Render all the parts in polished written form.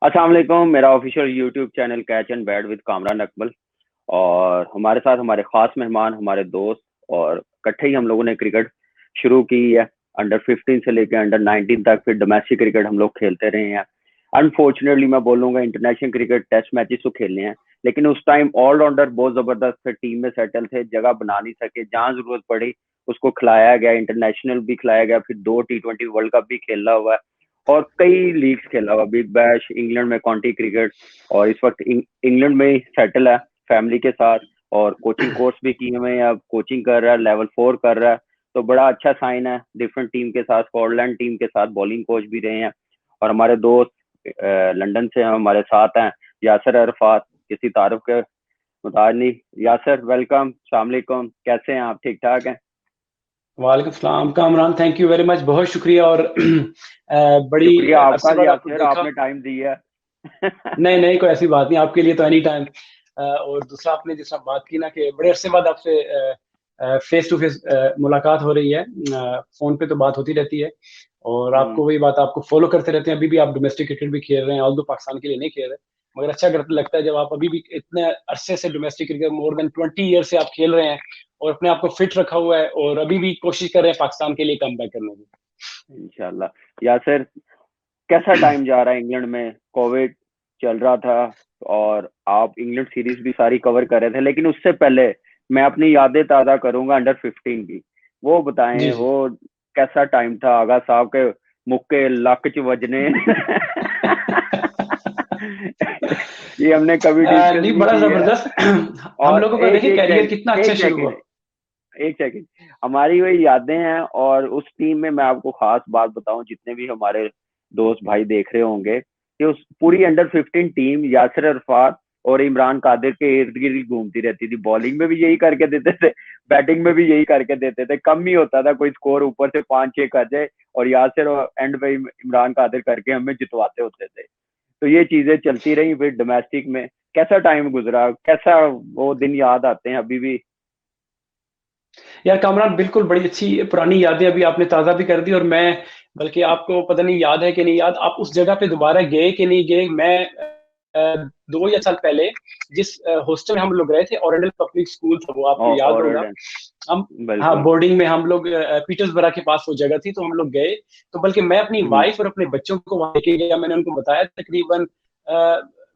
अस्सलाम वालेकुम। मेरा official YouTube channel catch and bat with Kamran Akmal. और हमारे साथ हमारे खास मेहमान, हमारे दोस्त, और इकट्ठे ही हम लोगों ने क्रिकेट शुरू की है। अंडर 15 से लेकर अंडर 19 तक, फिर डोमेस्टिक क्रिकेट हम लोग खेलते रहे हैं। अनफॉर्चुनेटली मैं बोलूंगा इंटरनेशनल क्रिकेट टेस्ट मैचेस तो खेलने हैं, लेकिन उस टाइम ऑलराउंडर बहुत जबरदस्त थे, टीम में सेटल थे, जगह बना नहीं सके। जहां जरूरत पड़ी उसको खिलाया गया, इंटरनेशनल भी खिलाया गया, फिर 2 T20 वर्ल्ड कप भी खेला हुआ है और कई लीग्स खेला हुआ, बिग बैश, इंग्लैंड में काउंटी क्रिकेट। और इस वक्त इंग्लैंड में ही सेटल है फैमिली के साथ, और कोचिंग कोर्स भी किए हुए हैं। अब कोचिंग कर रहा है, लेवल 4 कर रहा है, तो बड़ा अच्छा साइन है। डिफरेंट टीम के साथ, स्कॉटलैंड टीम के साथ बॉलिंग कोच भी रहे हैं। और हमारे दोस्त लंदन से हमारे साथ हैं, यासर अरफात, किसी तारुफ के मुताज नहीं। यासर वेलकम, अस्सलाम वालेकुम, कैसे हैं आप? ठीक ठाक हैं? वालेकुम सलाम Kamran, thank you very much, बहुत शुक्रिया। और बड़ी शुक्रिया आपका अरसे बाद आपको यासर, देखा। आपने टाइम दिया। नहीं नहीं, कोई ऐसी बात नहीं, आपके लिए तो एनी टाइम। और दूसरा, आपने जिस तरह बात की ना कि बड़े अरसे बाद आपसे फेस टू फेस मुलाकात हो रही है। फोन पे तो बात होती रहती है, और हम्म, आपको वही बात, आपको फॉलो करते रहते हैं। अभी भी आप डोमेस्टिक क्रिकेट भी खेल रहे हैं, ऑल दो पाकिस्तान के लिए नहीं खेल रहे, मगर अच्छा लगता है जब आप अभी भी इतने अरसे से domestic cricket, more than 20 year से आप खेल रहे हैं और अपने आप को फिट रखा हुआ है, और अभी भी कोशिश कर रहे हैं पाकिस्तान के लिए कम बैक करने की। इंशाल्लाह। यासर, कैसा टाइम जा रहा है इंग्लैंड में? कोविड चल रहा था और आप इंग्लैंड सीरीज भी सारी कवर कर रहे थे, लेकिन उससे पहले मैं अपनी यादें ताज़ा करूंगा अंडर 15 की। वो बताएं, जी जी। वो कैसा टाइम था? आगा साहब के मुक्के लक च वजने। ये हमने कभी डिस्कस नहीं, नहीं बड़ा किया। जबरदस्त। हम और लोगों का एक देखिए एक करियर सेकंड, कितना अच्छा एक शुरू सेकंड, हुआ। एक सेकंड। हमारी वही यादें हैं, और उस टीम में मैं आपको खास बात बताऊं, जितने भी हमारे दोस्त भाई देख रहे होंगे कि उस पूरी अंडर 15 टीम यासर अरफात और इमरान कादिर के इर्द गिर्द घूमती रहती थी। बॉलिंग में भी यही करके देते थे, बैटिंग में भी यही करके देते थे। कम ही होता था कोई स्कोर ऊपर से 5-6 कर जाए, और यासर एंड पे इमरान कादिर करके हमें जितवाते होते थे। तो ये चीजें चलती रही। फिर डोमेस्टिक में कैसा टाइम गुजरा, कैसा वो दिन याद आते हैं अभी भी? यार कामरान, बिल्कुल बड़ी अच्छी पुरानी यादें अभी आपने ताज़ा भी कर दी। और मैं, बल्कि आपको पता नहीं याद है कि नहीं याद, आप उस जगह पे दोबारा गए कि नहीं गए। मैं 2 या 4 साल पहले जिस हॉस्टल में हम लोग रहे थे, ओरेंडल पब्लिक स्कूल था, वो आपको याद और होगा। हम, हाँ, बिल्कुल। बोर्डिंग में हम लोग पीटर्सबरा के पास वो जगह थी, तो हम लोग गए। तो बल्कि मैं अपनी हम्म, वाइफ और अपने बच्चों को वहां लेके गया। मैंने उनको बताया तकरीबन,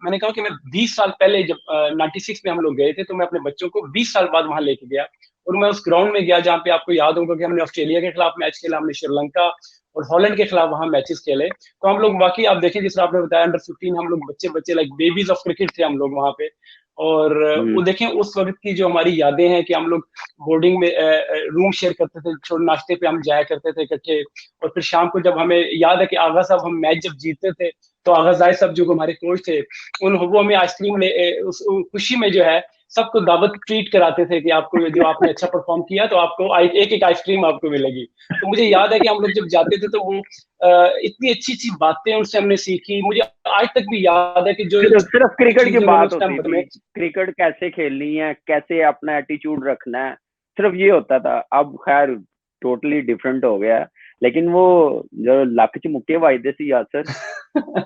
मैंने कहा कि मैं 20 साल पहले, जब 96 में हम लोग गए थे, तो मैं अपने बच्चों को 20 साल बाद वहां लेके गया। और मैं उस ग्राउंड में गया जहाँ पे आपको याद होगा कि हमने ऑस्ट्रेलिया के खिलाफ मैच खेला, हमने श्रीलंका और हॉलैंड के खिलाफ वहां मैचेस खेले। तो हम लोग वाकई, आप देखें, जिस तरह आपने बताया, अंडर 15 हम लोग बच्चे बच्चे, लाइक बेबीज ऑफ क्रिकेट थे हम लोग वहां पे। और हम्म, वो देखें उस वक्त की जो हमारी यादें हैं कि हम लोग बोर्डिंग में रूम शेयर करते थे, छोटे नाश्ते पे हम जाया करते थे इकट्ठे। और फिर शाम को, जब हमें याद है कि आगा साहब, हम मैच जब जीतते थे, तो आगा जाहिद साहब जो हमारे कोच थे, उन वो हमें आइसक्रीम उस खुशी में जो है सबको दावत ट्रीट कराते थे कि आपको, जो आपने अच्छा परफॉर्म किया तो आपको एक एक आइसक्रीम आपको मिलेगी। तो मुझे याद है कि हम लोग जब जाते थे, तो वो इतनी अच्छी अच्छी बातें उनसे हमने सीखी। मुझे आज तक भी याद है कि जो सिर्फ सिर्फ क्रिकेट की चीजें उन्होंने बात उस टाइम होती थी, में। क्रिकेट कैसे खेलनी है, कैसे अपना एटीट्यूड रखना है, सिर्फ ये होता था। अब खैर टोटली डिफरेंट हो गया है। लेकिन वो जो लक च मुक्के वाजदे सी यासर,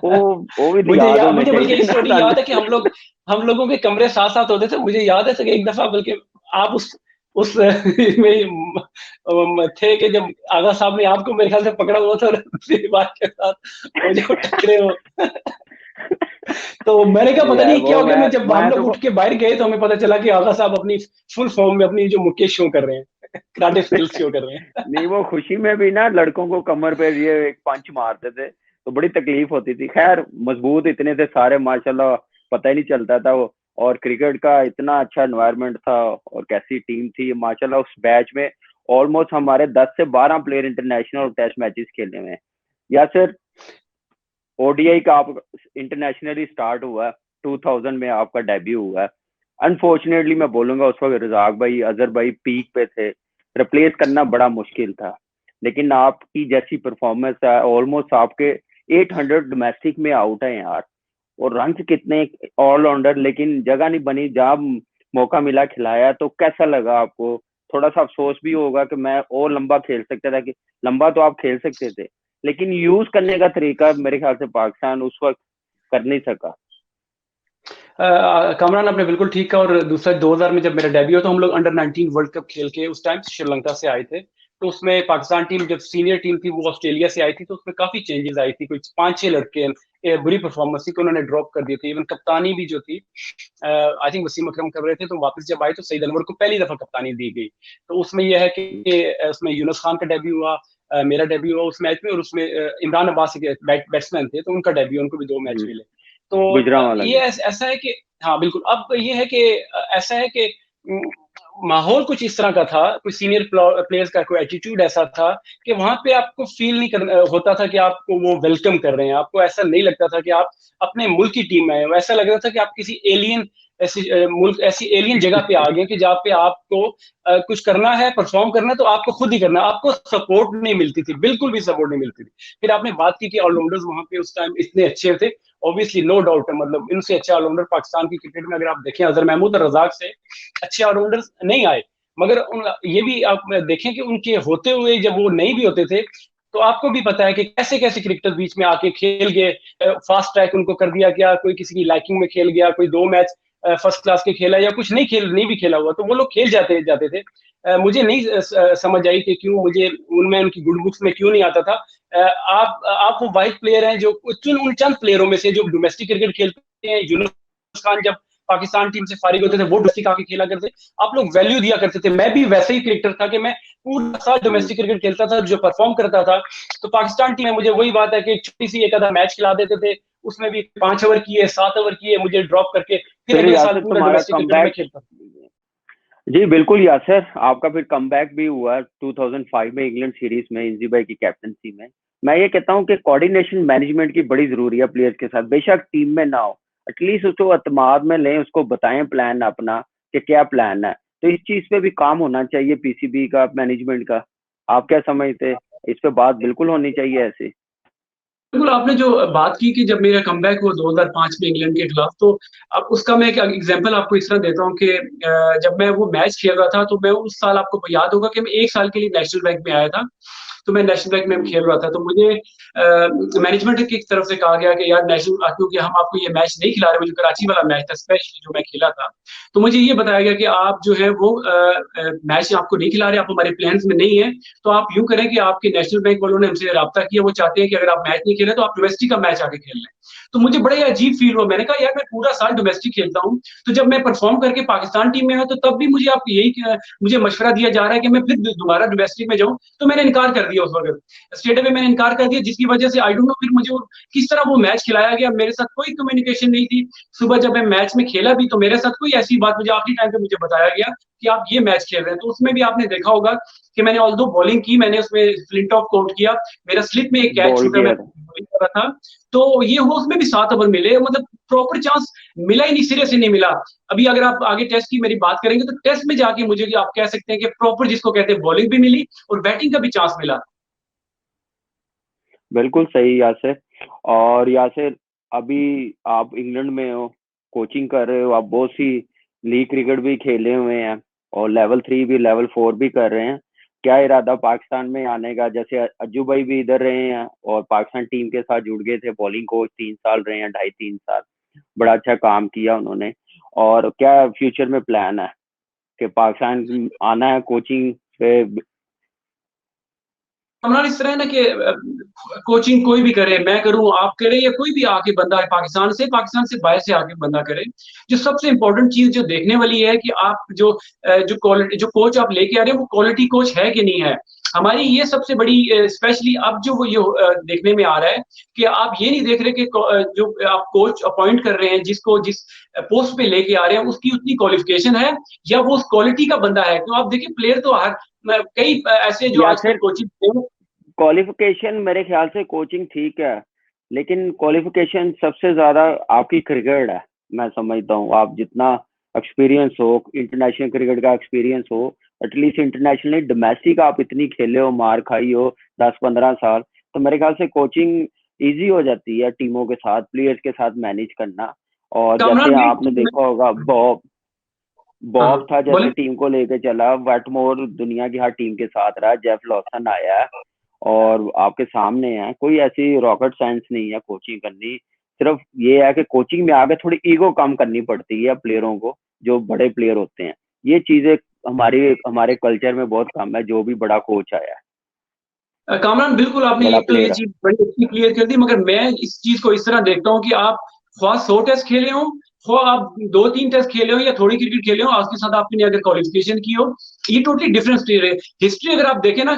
वो वो भी तो याद होने मुझे बल्कि चाहिए एक ना स्टोरी याद है कि सानू। हम लोगों के कमरे साथ साथ होते थे। मुझे याद है कि एक दफा, बल्कि आप उस में थे कि जब आगा साहब ने आपको मेरे ख्याल से पकड़ा हुआ था और दूसरी बात के साथ वो जो टकरे हो। तो मैंने कहा पता यार नहीं क्या वो हो गया, मैं जब हम मैं लोग तो उठ के बाहर गए तो हमें पता चला कि आगा साहब अपनी फुल फॉर्म में अपनी जो मुक्के शो कर रहे हैं, कराटे स्किल्स शो कर रहे हैं। नहीं, वो खुशी में भी ना लड़कों को कमर पे ये एक पंच मारते थे, तो बड़ी तकलीफ होती थी। खैर मजबूत इतने थे सारे माशाल्लाह, पता ही नहीं चलता था वो। और क्रिकेट का इतना अच्छा एनवायरनमेंट था, और कैसी टीम थी माशाल्लाह। उस बैच में ऑलमोस्ट हमारे 10 से 12 प्लेयर इंटरनेशनल और टेस्ट मैचेस खेले हुए हैं। या सर, ओडीआई का आप इंटरनेशनली स्टार्ट हुआ है, 2000 में आपका डेब्यू हुआ है। अनफॉर्चुनेटली मैं बोलूंगा उस वक्त रजाक भाई, अजहर भाई पीक पे थे, रिप्लेस करना बड़ा मुश्किल था। लेकिन आपकी जैसी परफॉर्मेंस है, ऑलमोस्ट आपके 800 डोमेस्टिक में आउट है यार, और रन कितने ऑलराउंडर, लेकिन जगह नहीं बनी। जब मौका मिला खिलाया, तो कैसा लगा आपको? थोड़ा सा अफसोस भी होगा कि मैं और लंबा खेल सकता था, कि लंबा तो आप खेल सकते थे, लेकिन यूज करने का तरीका मेरे ख्याल से पाकिस्तान उस वक्त कर नहीं सका। कामरान आपने बिल्कुल ठीक कहा। और दूसरा 2000 में जब मेरा डेब्यू हुआ तो हम लोग अंडर 19 वर्ल्ड कप खेल के उस टाइम श्रीलंका से आए थे। तो उसमें पाकिस्तान टीम जब सीनियर टीम थी वो ऑस्ट्रेलिया से आई थी, तो उसमें काफी चेंजेस आई थी। कुछ 5-6 लड़के बुरी परफॉर्मेंस थी तो उन्होंने ड्रॉप कर दिए थे। इवन कप्तानी भी जो थी, आई थिंक वसीम अकरम कर रहे थे, तो वापस जब आए तो सईद अनवर को पहली दफा कप्तानी दी गई। तो उसमें यह है कि उसमें यूनुस खान का डेब्यू हुआ, मेरा डेब्यू हुआ उस मैच में, और उसमें इमरान अब्बास बैट्समैन थे तो उनका डेब्यू, उनको भी 2 मैच मिले। तो गुजरांवाला ये के। ऐसा है कि हाँ बिल्कुल। अब ये है कि ऐसा है कि माहौल कुछ इस तरह का था, कोई सीनियर प्लेयर्स का कोई एटीट्यूड ऐसा था कि वहां पे आपको फील नहीं होता था कि आपको वो वेलकम कर रहे हैं। आपको ऐसा नहीं लगता था कि आप अपने मुल्क की टीम में आए हो। ऐसा लग रहा था कि आप किसी एलियन मुल्क, ऐसी एलियन जगह पे आ गए कि जहाँ पे आपको कुछ करना है, परफॉर्म करना है तो आपको खुद ही करना है। आपको सपोर्ट नहीं मिलती थी, बिल्कुल भी सपोर्ट नहीं मिलती थी। फिर आपने बात की कि ऑलराउंडर्स वहां पे उस टाइम इतने अच्छे थे। ऑब्वियसली नो डाउट है, मतलब इनसे अच्छे ऑलराउंडर पाकिस्तान की क्रिकेट में अगर आप देखें अजहर महमूद और रजाक से अच्छे ऑलराउंडर्स नहीं आए। मगर ये भी आप देखें कि उनके होते हुए जब वो नहीं भी होते थे तो आपको भी पता है कि कैसे कैसे क्रिकेटर बीच में आके खेल गए। फास्ट ट्रैक उनको कर दिया गया, कोई किसी की लाइकिंग में खेल गया, कोई 2 मैच फर्स्ट क्लास के खेला, या कुछ नहीं भी खेला हुआ तो वो लोग खेल जाते थे। मुझे नहीं समझ आई कि क्यों मुझे उनमें उनकी गुड बुक्स में क्यों नहीं आता था। आप वो वाइट प्लेयर हैं जो उन चंद प्लेयरों में से जो डोमेस्टिक क्रिकेट खेलते हैं। यूनुस खान जब पाकिस्तान टीम से फारिग होते थे वो डोमेस्टिक आके खेला करते, आप लोग वैल्यू दिया करते थे। मैं भी वैसे ही क्रिकेटर था कि मैं पूरा साल डोमेस्टिक क्रिकेट खेलता था, जो परफॉर्म करता था। तो पाकिस्तान टीम में मुझे वही बात है कि छोटी सी एक आधा मैच खिला देते थे, उसमें भी 5 ओवर किए, 7 ओवर किए, मुझे ड्रॉप करके फिर फिर अगले साल यासिर पूरा तुम्हारा डोमेस्टिक क्रिकेट में कमबैक। खेलता। जी बिल्कुल यासिर, आपका फिर कमबैक भी हुआ 2005 में इंग्लैंड सीरीज में इंजी भाई की कैप्टनसी में। मैं ये कहता हूँ कि कोऑर्डिनेशन मैनेजमेंट की बड़ी जरूरी है प्लेयर्स के साथ, बेशक टीम में ना हो, एटलीस्ट उसको अतमाद में लें, उसको बताएं प्लान अपना कि क्या प्लान है। तो इस चीज पे भी काम होना चाहिए पीसीबी का, मैनेजमेंट का। आप क्या समझते हैं? इस पे बात बिल्कुल होनी चाहिए ऐसी। बिल्कुल, आपने जो बात की कि जब मेरा कमबैक हुआ 2005 में इंग्लैंड के खिलाफ, तो अब उसका मैं एक एग्जांपल आपको इस तरह देता हूँ कि जब मैं वो मैच खेल रहा था तो मैं उस साल, आपको याद होगा कि मैं 1 साल के लिए नेशनल बैंक में आया था। तो मैं नेशनल बैंक में हम्म। खेल रहा था, तो मुझे मैनेजमेंट की तरफ से कहा गया कि यार नेशनल, क्योंकि हम आपको ये मैच नहीं खिला रहे, मुझे कराची वाला मैच था स्पेशली जो मैं खेला था। तो मुझे ये बताया गया कि आप जो है वो मैच आपको नहीं खिला रहे, आप हमारे प्लान्स में नहीं है। तो आप यूं करें कि आपके नेशनल बैंक वालों ने हमसे रब्ता किया, वो चाहते हैं कि अगर आप मैच नहीं खेले तो आप डोमेस्टिक का मैच आके खेल लें। तो मुझे बड़ा ही अजीब फील हुआ। मैंने कहा यार मैं पूरा साल डोमेस्टिक खेलता हूँ, तो जब मैं परफॉर्म करके पाकिस्तान टीम में आया तो तब भी मुझे आप यही मुझे मशवरा दिया जा रहा है कि मैं फिर दोबारा डोमेस्टिक में जाऊं। तो मैंने इनकार कर दिया, उस वक्त स्टेट में मैंने इनकार कर दिया, जिसकी वजह से आई डोंट नो फिर मुझे किस तरह वो मैच खिलाया गया। मेरे साथ कोई कम्युनिकेशन नहीं थी। सुबह जब मैं मैच में खेला भी तो मेरे साथ कोई ऐसी बात, मुझे आखिरी टाइम पे मुझे बताया गया कि आप ये मैच खेल रहे हैं। तो उसमें भी आपने देखा होगा कि मैंने ऑल्दो बॉलिंग की, मैंने उसमें फ्लिंट ऑफ कोट किया, मेरा स्लिप में एक कैच बॉल छूटा, मैं किया था। बॉलिंग कर रहा था। तो ये हुआ, उसमें भी 7 ओवर मिले, मतलब प्रॉपर चांस मिला ही नहीं, सिरे से नहीं मिला। अभी अगर आप आगे टेस्ट की मेरी बात करेंगे तो टेस्ट में जाके मुझे आप कह सकते हैं कि प्रॉपर जिसको कहते हैं बॉलिंग भी मिली और बैटिंग का भी चांस मिला। बिल्कुल सही यासिर। और यासिर, अभी आप इंग्लैंड में हो, कोचिंग कर रहे हो, आप बहुत सी लीग क्रिकेट भी खेले हुए हैं और लेवल 3 भी, लेवल 4 भी कर रहे हैं। क्या इरादा पाकिस्तान में आने का? जैसे अज्जू भाई भी इधर रहे हैं और पाकिस्तान टीम के साथ जुड़ गए थे, बॉलिंग कोच 3 साल रहे हैं, 2.5-3 साल, बड़ा अच्छा काम किया उन्होंने। और क्या फ्यूचर में प्लान है कि पाकिस्तान आना है कोचिंग पे? हमारा इस तरह है ना कि कोचिंग कोई भी करे, मैं करूं, आप करें, या कोई भी आके बंदा है पाकिस्तान से बाहर से आके बंदा करे, जो सबसे इंपॉर्टेंट चीज जो देखने वाली है कि आप जो क्वालिटी, जो कोच आप लेके आ रहे हैं वो क्वालिटी कोच है कि नहीं है। हमारी ये सबसे बड़ी, स्पेशली अब जो वो ये देखने में आ रहा है कि आप ये नहीं देख रहे कि जो आप कोच अपॉइंट कर रहे हैं, जिस पोस्ट पे लेके आ रहे हैं उसकी उतनी क्वालिफिकेशन है या वो उस क्वालिटी का बंदा है। तो आप देखिए प्लेयर तो हर कई ऐसे जो या आजकल फिर कोचिंग। क्वालिफिकेशन मेरे ख्याल से कोचिंग ठीक है, लेकिन क्वालिफिकेशन सबसे ज्यादा आपकी क्रिकेट है। मैं समझता हूँ आप जितना एक्सपीरियंस हो, इंटरनेशनल क्रिकेट का एक्सपीरियंस हो, एटलीस्ट इंटरनेशनली, डोमेस्टिक आप इतनी खेले हो, मार खाई हो 10-15 साल, तो मेरे ख्याल से कोचिंग इजी हो जाती है टीमों के साथ, प्लेयर्स के साथ मैनेज करना। और जैसे कामरान आपने देखा होगा, बॉब हाँ बॉब था बोले। जैसे टीम को लेके चला, वेटमोर दुनिया की हर टीम के साथ रहा, जेफ लॉसन आया है और आपके सामने है। कोई ऐसी रॉकेट साइंस नहीं है कोचिंग करनी, सिर्फ ये है कि कोचिंग में आगे थोड़ी ईगो कम करनी पड़ती है प्लेयरों को, जो बड़े प्लेयर होते हैं। ये चीजें हमारे कल्चर में बहुत कम है, जो भी बड़ा कोच आया है, कामरान, बिल्कुल आपने बड़ा एक तो ये प्लेयर है। चीज बड़ी अच्छी क्लियर कर दी, मगर मैं इस चीज को इस तरह देखता हूँ कि आप ख्वाह 100 टेस्ट खेले हो, ख्वाह आप 2-3 टेस्ट खेले हो या थोड़ी क्रिकेट खेले हो, उसके साथ आपने अगर क्वालिफिकेशन की हो, ये टोटली डिफरेंट स्टेज है। हिस्ट्री अगर आप देखें ना,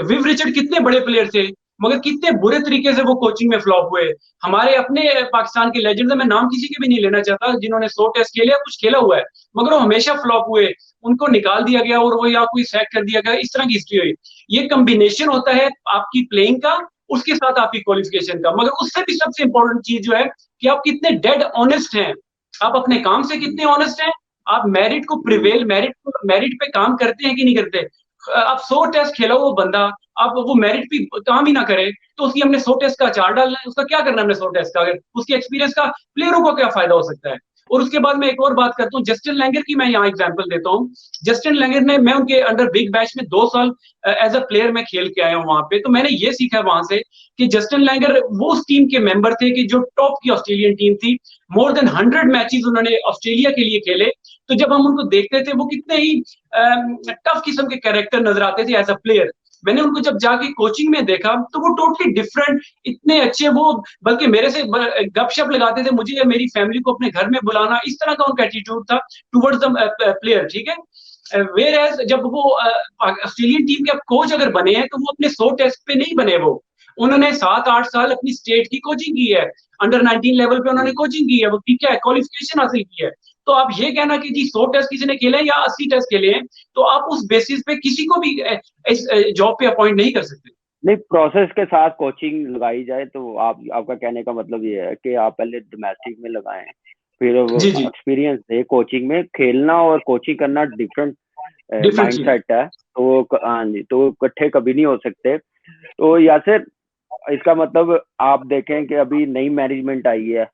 विव रिचर्ड कितने बड़े प्लेयर थे, मगर कितने बुरे तरीके से वो कोचिंग में फ्लॉप हुए। हमारे अपने पाकिस्तान के लेजेंड्स, मैं नाम किसी के भी नहीं लेना चाहता, जिन्होंने 100 टेस्ट खेले या कुछ खेला हुआ है, मगर वो हमेशा फ्लॉप हुए, उनको निकाल दिया गया और वो या कोई सैक कर दिया गया, इस तरह की हिस्ट्री हुई। ये कॉम्बिनेशन होता है आपकी प्लेइंग का, उसके साथ आपकी क्वालिफिकेशन का, मगर उससे भी सबसे इंपॉर्टेंट चीज जो है कि आप कितने डेड ऑनेस्ट हैं, आप अपने काम से कितने ऑनेस्ट हैं, आप मेरिट को प्रिवेल, मेरिट पे काम करते हैं कि नहीं करते। आप 100 टेस्ट खेला वो बंदा, अब वो मेरिट पे काम ही ना करे, तो उसकी हमने 100 टेस्ट का अचार डालना है, उसका क्या करना है हमने 100 टेस्ट का, अगर उसके एक्सपीरियंस का प्लेयरों को क्या फायदा हो सकता है। और उसके बाद मैं एक और बात करता हूँ, जस्टिन लैंगर की मैं यहाँ एग्जांपल देता हूँ। जस्टिन लैंगर ने, मैं उनके अंडर बिग बैश में 2 साल एज अ प्लेयर में खेल के आया हूँ वहां पे, तो मैंने ये सीखा वहां से कि जस्टिन लैंगर वो उस टीम के मेंबर थे कि जो टॉप की ऑस्ट्रेलियन टीम थी। मोर देन 100 मैचेस उन्होंने ऑस्ट्रेलिया के लिए खेले। तो जब हम उनको देखते थे, वो कितने ही टफ किस्म के कैरेक्टर नजर आते थे एज अ प्लेयर। मैंने उनको जब जाके कोचिंग में देखा तो वो टोटली डिफरेंट, इतने अच्छे वो, बल्कि मेरे से गपशप लगाते थे, मुझे या मेरी फैमिली को अपने घर में बुलाना, इस तरह का उनका एटीट्यूड था टुवर्ड्स द प्लेयर, ठीक है। वेयर एज जब वो ऑस्ट्रेलियन टीम के कोच अगर बने हैं, तो वो अपने 100 टेस्ट पे नहीं बने, वो उन्होंने 7-8 साल अपनी स्टेट की कोचिंग की है, अंडर 19 लेवल पे उन्होंने कोचिंग की है, वो ठीक है, क्वालिफिकेशन हासिल की है। तो आप ये कहना कि जी 100 टेस्ट किसी ने खेले या 80 टेस्ट खेले हैं, तो आप उस बेसिस पे किसी को भी इस जॉब पे अपॉइंट नहीं कर सकते। नहीं, प्रोसेस के साथ कोचिंग लगाई जाए तो आपका कहने का मतलब ये है कि आप पहले डोमेस्टिक में लगाएं, फिर जी जी, एक्सपीरियंस दे कोचिंग में। खेलना और कोचिंग करना डिफरेंट डिफरेंट चीज। माइंडसेट है, तो हाँ जी, तो इकट्ठे कभी नहीं हो सकते। तो यासिर, इसका मतलब आप देखें कि अभी नई मैनेजमेंट आई है,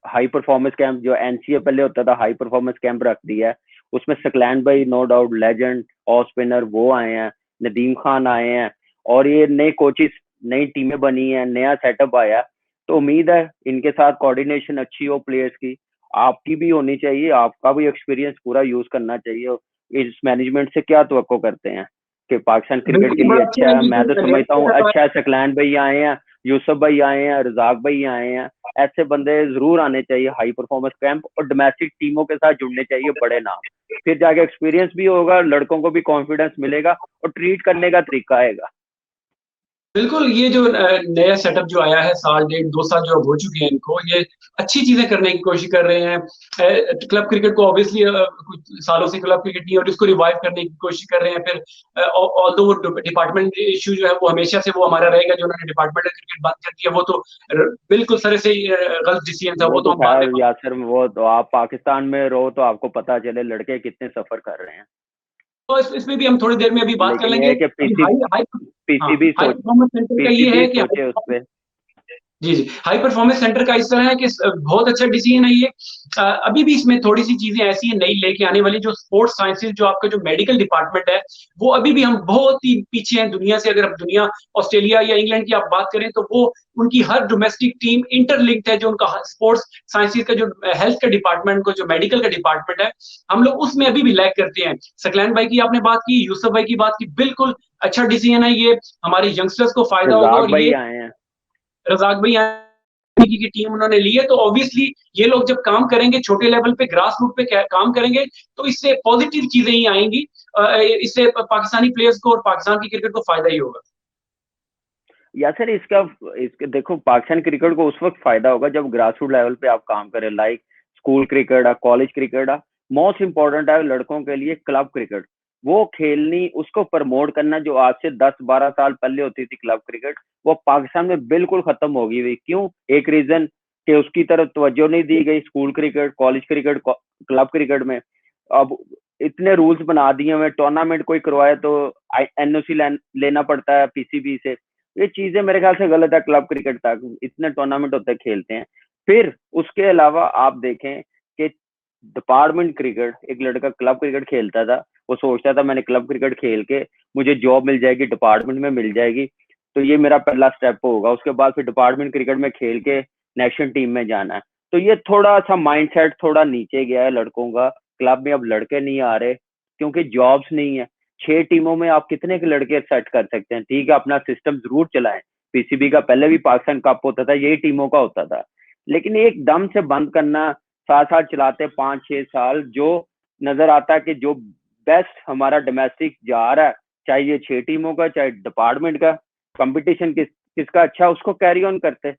हाई परफॉर्मेंस कैंप जो एनसीए पहले होता था, हाई परफॉर्मेंस कैंप रख दिया है। उसमें सकलैन भाई no doubt legend of spinner वो आए हैं, नदीम खान आए हैं, और ये नए कोचिस, नई टीमें बनी हैं, नया सेटअप आया। तो उम्मीद है इनके साथ कोऑर्डिनेशन अच्छी हो प्लेयर्स की, आपकी भी होनी चाहिए, आपका भी एक्सपीरियंस पूरा यूज करना चाहिए। इस मैनेजमेंट से क्या तवक्को करते हैं कि पाकिस्तान क्रिकेट के बिल्कुल, लिए बड़ा अच्छा अच्छा है, है? मैं तो बिल्कुल नया समझता हूँ सेटअप अच्छा आया। है, सकलैन भाई आए हैं, यूसुफ भाई आए हैं, रजाक भाई आए हैं। ऐसे बंदे जरूर आने चाहिए हाई परफॉर्मेंस कैंप, और डोमेस्टिक टीमों के साथ जुड़ने चाहिए बड़े नाम। फिर जाके एक्सपीरियंस भी होगा, लड़कों को भी कॉन्फिडेंस मिलेगा, और ट्रीट करने का तरीका आएगा। बिल्कुल, ये जो नया सेटअप जो आया है, साल 1.5-2 साल जो अब हो चुके हैं इनको, ये अच्छी चीजें करने की कोशिश कर रहे हैं। क्लब क्रिकेट को ऑब्वियसली कुछ सालों से क्लब क्रिकेट नहीं, और इसको रिवाइव करने की कोशिश कर रहे हैं। फिर ऑल्दो वो डिपार्टमेंट इशू जो है वो हमेशा से वो हमारा रहेगा, जो उन्होंने डिपार्टमेंटल क्रिकेट बंद कर दिया, वो तो बिल्कुल सर से ही गलत डिसीजन था, वो वो तो तो हम बाद में खैर यासर, वो तो आप पाकिस्तान में रहो तो आपको पता चले लड़के कितने सफर कर रहे हैं। तो इसमें भी हम थोड़ी देर में अभी बात कर लेकिन ये लेंगे। है कि अभी हाई हाई हाँ, हाई परफॉर्मेंस सेंटर का ये पीसीबी है कि सोचे उस पे। जी जी, हाई परफॉर्मेंस सेंटर का इस तरह है कि बहुत अच्छा डिसीजन है ये। अभी भी इसमें थोड़ी सी चीजें ऐसी हैं नई लेके आने वाली, जो स्पोर्ट्स साइंसेज, जो आपका जो मेडिकल डिपार्टमेंट है, वो अभी भी हम बहुत ही पीछे हैं दुनिया से। अगर आप दुनिया, ऑस्ट्रेलिया या इंग्लैंड की आप बात करें, तो वो उनकी हर डोमेस्टिक टीम इंटरलिंक्ड है, जो उनका स्पोर्ट्स साइंसेज का जो हेल्थ का डिपार्टमेंट को, जो मेडिकल का डिपार्टमेंट है, हम लोग उसमें अभी भी लैग करते हैं। सकलैन भाई की आपने बात की, यूसुफ भाई की बात की, बिल्कुल अच्छा डिसीजन है ये, हमारे यंगस्टर्स को फायदा होगा। रजाक और भाई ये आए हैं। रजाक भाई की टीम उन्होंने ली है, तो ऑब्वियसली ये लोग जब काम करेंगे छोटे लेवल पे, ग्रास रूट पे काम करेंगे, तो इससे पॉजिटिव चीजें ही आएंगी। इससे पाकिस्तानी प्लेयर्स को और पाकिस्तान की क्रिकेट को फायदा ही होगा। या सर, इसके देखो, पाकिस्तान क्रिकेट को उस वक्त फायदा होगा जब ग्रास रूट लेवल पे आप काम करें, लाइक स्कूल क्रिकेट है, कॉलेज क्रिकेट है। मोस्ट इंपॉर्टेंट है लड़कों के लिए क्लब क्रिकेट, वो खेलनी, उसको प्रमोट करना, जो आज से 10-12 साल पहले होती थी क्लब क्रिकेट, वो पाकिस्तान में बिल्कुल खत्म होगी हुई। क्यों? एक रीजन कि उसकी तरफ तवज्जो नहीं दी गई, school cricket, college cricket, club cricket में। अब इतने रूल्स बना दिए हुए, टूर्नामेंट कोई करवाए तो एनओसी लेना पड़ता है पीसीबी से। ये चीजें मेरे ख्याल से गलत है। क्लब क्रिकेट तक इतने टूर्नामेंट होते हैं, खेलते हैं। फिर उसके अलावा आप देखें कि डिपार्टमेंट क्रिकेट, एक लड़का क्लब क्रिकेट खेलता था, वो सोचता था मैंने क्लब क्रिकेट खेल के मुझे जॉब मिल जाएगी, डिपार्टमेंट में मिल जाएगी। तो ये मेरा पहला स्टेप होगा। उसके बाद फिर डिपार्टमेंट क्रिकेट में खेल के नेशनल टीम में जाना है। तो ये थोड़ा सा माइंडसेट थोड़ा नीचे गया है लड़कों का। क्लब में अब लड़के नहीं आ रहे क्योंकि जॉब्स नहीं है। 6 टीमों में आप कितने के लड़के सेट कर सकते हैं? ठीक है, अपना सिस्टम जरूर चलाएं। पीसीबी का पहले भी पाकिस्तान कप होता था, यही टीमों का होता था। लेकिन एकदम से बंद करना, साथ साथ चलाते 5-6 साल, जो नजर आता है कि जो बेस्ट हमारा डोमेस्टिक जा रहा है, चाहे ये 6 टीमों का चाहे डिपार्टमेंट का, कंपटीशन किसका अच्छा, उसको कैरी ऑन करते।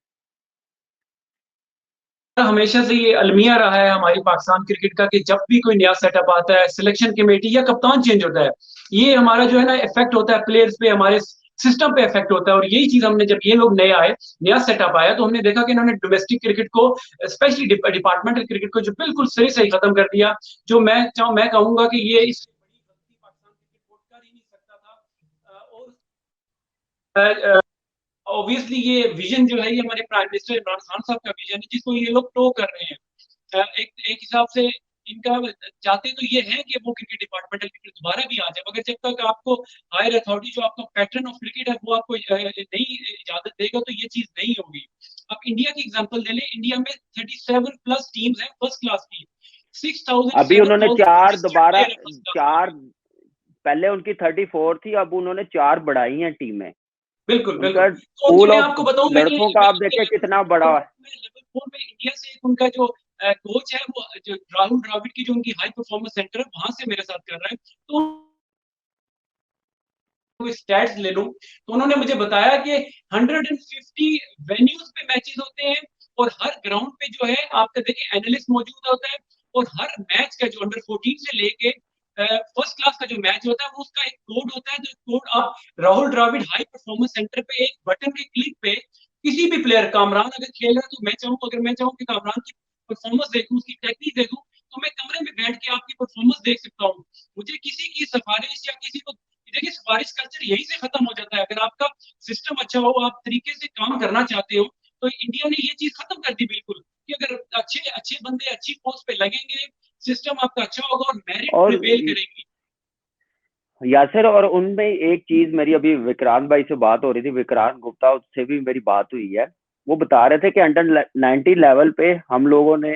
हमेशा से ये अलमिया रहा है हमारी पाकिस्तान क्रिकेट का कि जब भी कोई नया सेटअप आता है, सिलेक्शन कमेटी या कप्तान चेंज होता है, ये हमारा जो है ना इफेक्ट होता है प्लेयर्स पे, हमारे सिस्टम पे इफेक्ट होता है। और यही चीज हमने, जब ये लोग नए आए, नया सेटअप आया, तो हमने देखा कि इन्होंने डोमेस्टिक क्रिकेट को, स्पेशली डिपार्टमेंटल क्रिकेट को, जो बिल्कुल सही सही खत्म कर दिया। जो मैं कहूंगा कि ये इस बड़ी गलती पाकिस्तान क्रिकेट बोर्ड कर ही नहीं सकता था। और ऑब्वियसली ये विजन जो है, ये हमारे प्राइम मिनिस्टर इमरान खान साहब का विजन है, जिसको ये लोग टो कर रहे हैं। एक हिसाब से इनका चाहते तो ये है कि वो क्रिकेट डिपार्टमेंटल क्रिकेट दोबारा भी आ जाए, मगर जब तक आपको हायर अथॉरिटी, जो आपका पैटर्न ऑफ क्रिकेट है, वो आपको नहीं इजाजत देगा, तो ये चीज नहीं होगी। आप इंडिया की एग्जांपल ले लें, इंडिया में 37+ टीम्स हैं फर्स्ट क्लास की, 6000 अभी उन्होंने 4 दोबारा, चार, पहले उनकी 34 थी, अब उन्होंने 4 बढ़ाई हैं टीमें। बिल्कुल उनका बिल्कुल। तो पूल मैं ऑफ आपको बताऊं, लड़कों का आप देखें कितना बड़ा है। लेवल 4 में इंडिया से एक उनका जो कोच है, वो जो राहुल द्रविड़ की जो उनकी हाई परफॉर्मेंस सेंटर है, वहां से मेरे साथ कर रहा है। तो स्टैट्स ले लूं, तो उन्होंने मुझे बताया कि 150 वेन्यूज पे मैचेस होते हैं, और हर ग्राउंड पे जो है आपका देखिए एनालिस्ट मौजूद होता है, और हर मैच का जो अंडर 14 से लेके फर्स्ट क्लास का जो मैच होता है, वो उसका एक कोड होता है, जो कोड आप Rahul Dravid high performance centre पे एक बटन के क्लिक पे, किसी भी प्लेयर, कामरान अगर खेल रहा है, तो अगर मैं चाहूँ कि कामरान की परफॉर्मेंस देखूं, उसकी टेक्निक देखूं, तो मैं कमरे में बैठ के आपकी परफॉर्मेंस देख सकता हूँ। मुझे किसी की सिफारिश या किसी को, देखिए सिफारिश कल्चर यही से खत्म हो जाता है। अगर आपका सिस्टम अच्छा हो, आप तरीके से काम करना चाहते हो, तो इंडिया ने ये चीज खत्म कर दी बिल्कुल, कि अगर अच्छे अच्छे बंदे अच्छी पोस्ट पे लगेंगे, सिस्टम आपका अच्छा होगा, और मेरिट प्रिवेल करेगी। यासिर, और उनमें एक चीज, मेरी अभी विक्रांत भाई से बात हो रही थी, विक्रांत गुप्ता, उससे भी मेरी बात हुई है। वो बता रहे थे कि अंडर 90 लेवल पे हम लोगों ने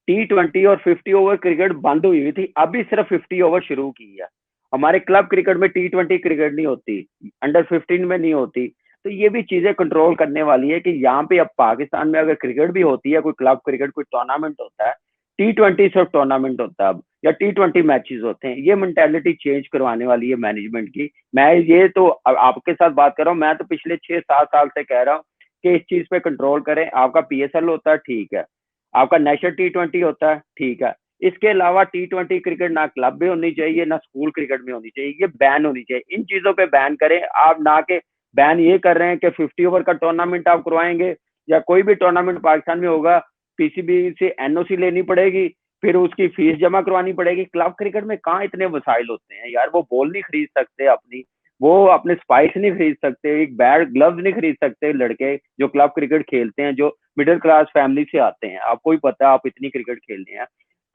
T20 और 50 ओवर क्रिकेट बंद हुई थी, अभी सिर्फ 50 ओवर शुरू की है। हमारे क्लब क्रिकेट में T20 क्रिकेट नहीं होती, अंडर 15 में नहीं होती। तो ये भी चीजें कंट्रोल करने वाली है कि यहाँ पे अब पाकिस्तान में अगर क्रिकेट भी होती है, कोई क्लब क्रिकेट कोई टूर्नामेंट होता है, T20 सिर्फ टूर्नामेंट होता है अब, या T20 मैचेस होते हैं। ये मेंटेलिटी चेंज करवाने वाली है मैनेजमेंट की। मैं ये तो आपके साथ बात कर रहा हूँ, मैं तो पिछले 6-7 साल से कह रहा हूँ कि इस चीज पे कंट्रोल करें। आपका PSL होता है, ठीक है, आपका नेशनल T20 होता है, ठीक है, इसके अलावा T20 क्रिकेट ना क्लब में होनी चाहिए, ना स्कूल क्रिकेट में होनी चाहिए, ये बैन होनी चाहिए। इन चीजों पे बैन करें आप, ना के बैन ये कर रहे हैं कि 50 ओवर का टूर्नामेंट आप करवाएंगे, या कोई भी टूर्नामेंट पाकिस्तान में होगा, पीसीबी से NOC लेनी पड़ेगी, फिर उसकी फीस जमा करवानी पड़ेगी। क्लब क्रिकेट में कहाँ इतने वसाइल होते हैं यार? वो बॉल नहीं खरीद सकते अपनी, वो अपने स्पाइस नहीं खरीद सकते, एक बैट ग्लव्स नहीं खरीद सकते लड़के जो क्लब क्रिकेट खेलते हैं, जो मिडिल क्लास फैमिली से आते हैं। आपको ही पता है, आप इतनी क्रिकेट खेलते हैं।